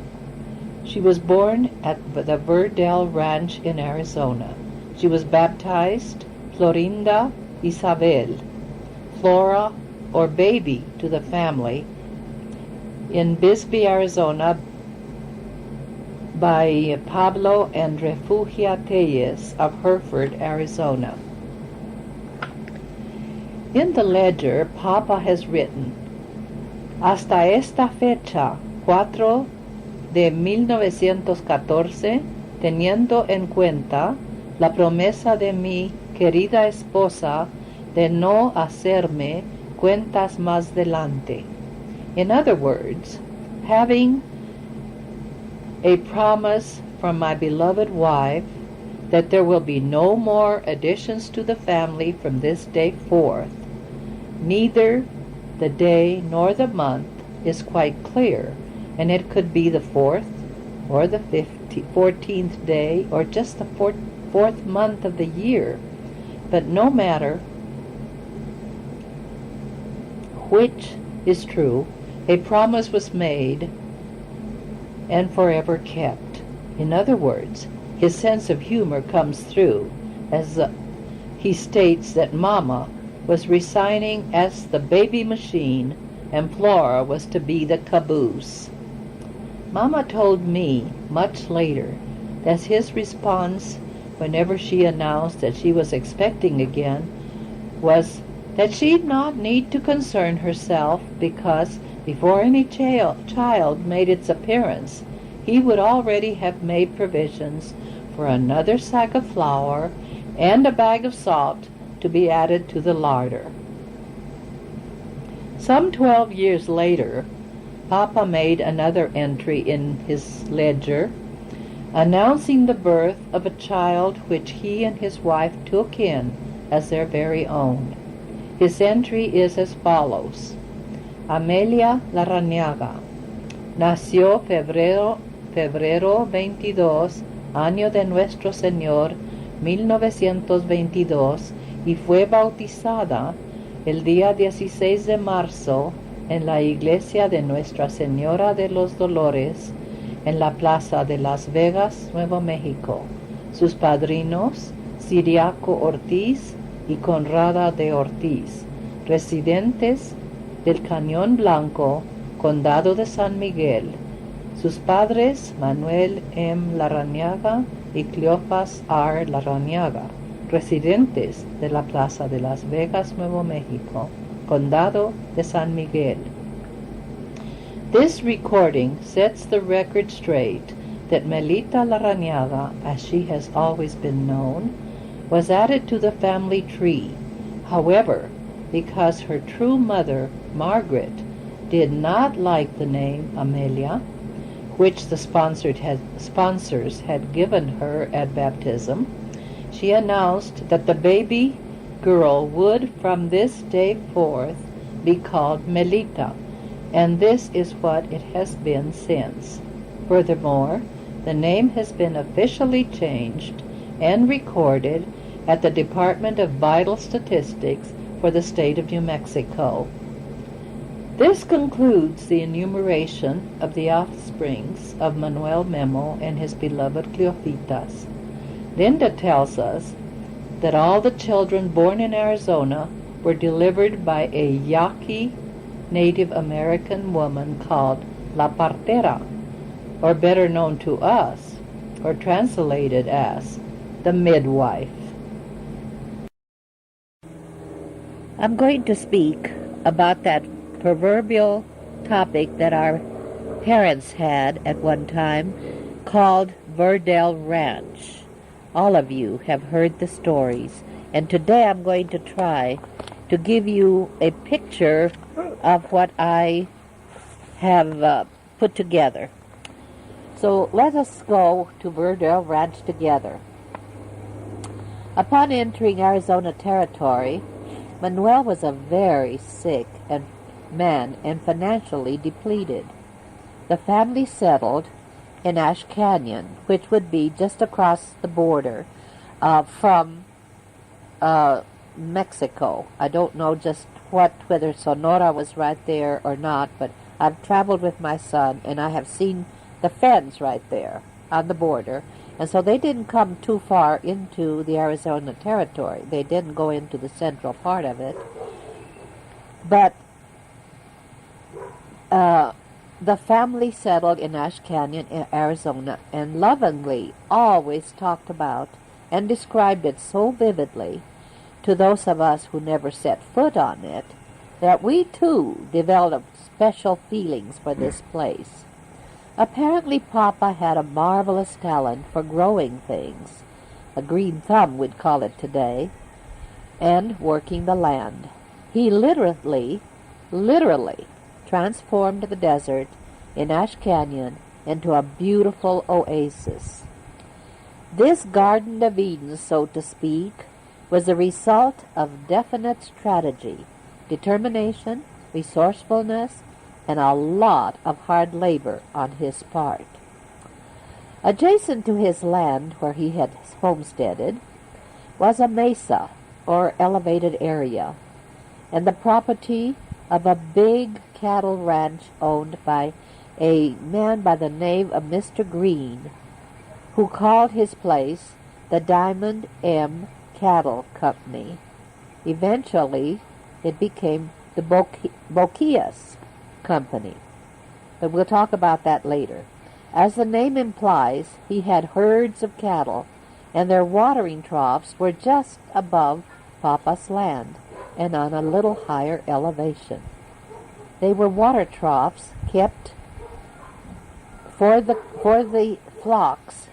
Speaker 1: She was born at the Verdell Ranch in Arizona. She was baptized Florinda Isabel. Flora or baby to the family in Bisbee, Arizona by Pablo and Refugia Tellez of Hereford, Arizona. In the ledger, Papa has written, hasta esta fecha, 4 de 1914, teniendo en cuenta la promesa de mi querida esposa de no hacerme cuentas más delante. In other words, having a promise from my beloved wife that there will be no more additions to the family from this day forth, neither the day nor the month is quite clear, and it could be the 4th or the 14th day or just the fourth month of the year. But no matter which is true, a promise was made and forever kept. In other words, his sense of humor comes through as he states that Mama was resigning as the baby machine and Flora was to be the caboose. Mama told me much later that his response whenever she announced that she was expecting again was that she'd not need to concern herself because before any child made its appearance, he would already have made provisions for another sack of flour and a bag of salt to be added to the larder. Some 12 years later, Papa made another entry in his ledger, announcing the birth of a child which he and his wife took in as their very own. His entry is as follows. Amelia Larrañaga nació febrero 22, año de nuestro Señor 1922, y fue bautizada el día 16 de marzo en la iglesia de Nuestra Señora de los Dolores en la plaza de Las Vegas, Nuevo México. Sus padrinos, Ciriaco Ortiz y Conrada de Ortiz, residentes del Cañón Blanco, Condado de San Miguel. Sus padres, Manuel M. Larrañaga y Cleofas R. Larrañaga, residentes de la Plaza de Las Vegas, Nuevo México, Condado de San Miguel. This recording sets the record straight that Melita Larrañaga, as she has always been known, was added to the family tree. However, because her true mother, Margaret, did not like the name Amelia, which the sponsors had given her at baptism, she announced that the baby girl would from this day forth be called Melita, and this is what it has been since. Furthermore, the name has been officially changed and recorded at the Department of Vital Statistics for the state of New Mexico. This concludes the enumeration of the offsprings of Manuel Memo and his beloved Cleofitas. Linda tells us that all the children born in Arizona were delivered by a Yaqui Native American woman called La Partera, or better known to us, or translated as the midwife. I'm going to speak about that proverbial topic that our parents had at one time called Verdell Ranch. All of you have heard the stories, and today I'm going to try to give you a picture of what I have put together. So let us go to Verdell Ranch together. Upon entering Arizona Territory, Manuel was a very sick man and financially depleted. The family settled in Ash Canyon, which would be just across the border from Mexico. I don't know just whether Sonora was right there or not, but I've traveled with my son and I have seen the fence right there on the border. And so they didn't come too far into the Arizona Territory. They didn't go into the central part of it. But Uh, the family settled in Ash Canyon, Arizona, and lovingly always talked about and described it so vividly to those of us who never set foot on it that we too developed special feelings for this place. Apparently Papa had a marvelous talent for growing things, a green thumb we'd call it today, and working the land. He literally transformed the desert in Ash Canyon into a beautiful oasis. This Garden of Eden, so to speak, was the result of definite strategy, determination, resourcefulness, and a lot of hard labor on his part. Adjacent to his land where he had homesteaded was a mesa, or elevated area, and the property of a big cattle ranch owned by a man by the name of Mr. Green, who called his place the Diamond M Cattle Company. Eventually, it became the Boquillas Company, but we'll talk about that later. As the name implies, he had herds of cattle, and their watering troughs were just above Papa's land and on a little higher elevation. They were water troughs kept for the flocks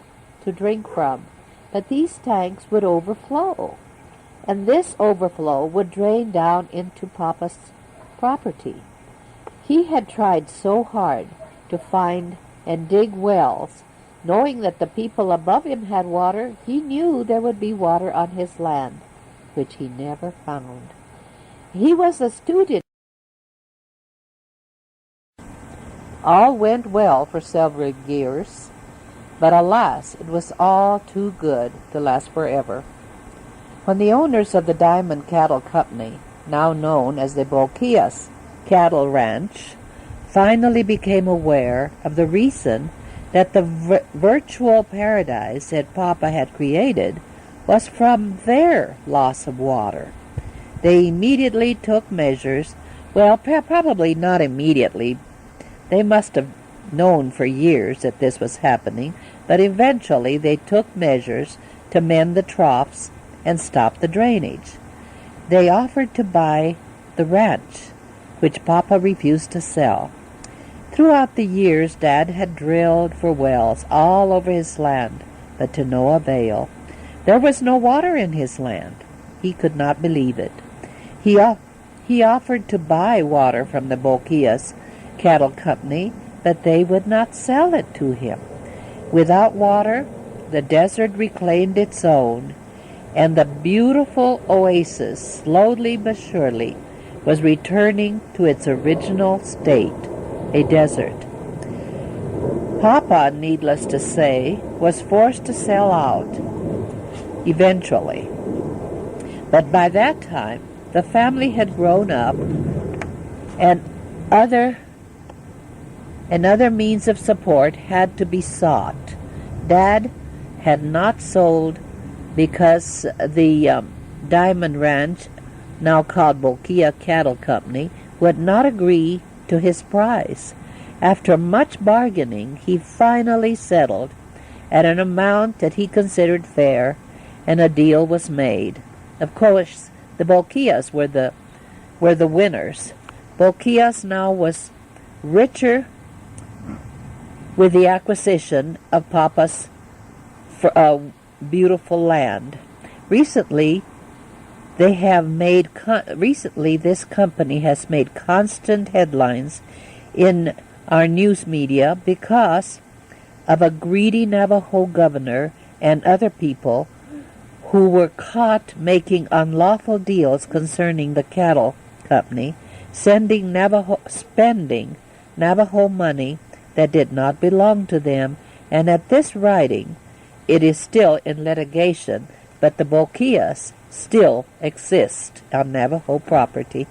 Speaker 1: to drink from, but these tanks would overflow, and this overflow would drain down into Papa's property. He had tried so hard to find and dig wells, knowing that the people above him had water. He knew there would be water on his land, which he never found. He was a student. All went well for several years, but alas, it was all too good to last forever. When the owners of the Diamond Cattle Company, now known as the Boquillas Cattle Ranch, finally became aware of the reason that the virtual paradise that Papa had created was from their loss of water, they immediately took measures. Well, probably not immediately. They must have known for years that this was happening, but eventually they took measures to mend the troughs and stop the drainage. They offered to buy the ranch, which Papa refused to sell. Throughout the years, Dad had drilled for wells all over his land, but to no avail. There was no water in his land. He could not believe it. He offered to buy water from the Boquillas Cattle Company, but they would not sell it to him. Without water, the desert reclaimed its own, and the beautiful oasis, slowly but surely, was returning to its original state, a desert. Papa, needless to say, was forced to sell out eventually. But by that time, the family had grown up, and other means of support had to be sought. Dad had not sold because the Diamond Ranch, now called Boquilla Cattle Company, would not agree to his price. After much bargaining, he finally settled at an amount that he considered fair, and a deal was made. Of course, the Boquillas were the winners. Boquillas now was richer with the acquisition of Papa's beautiful land. Recently, this company has made constant headlines in our news media because of a greedy Navajo governor and other people who were caught making unlawful deals concerning the cattle company, spending Navajo money that did not belong to them, and at this writing, it is still in litigation, but the Boquillas still exist on Navajo property.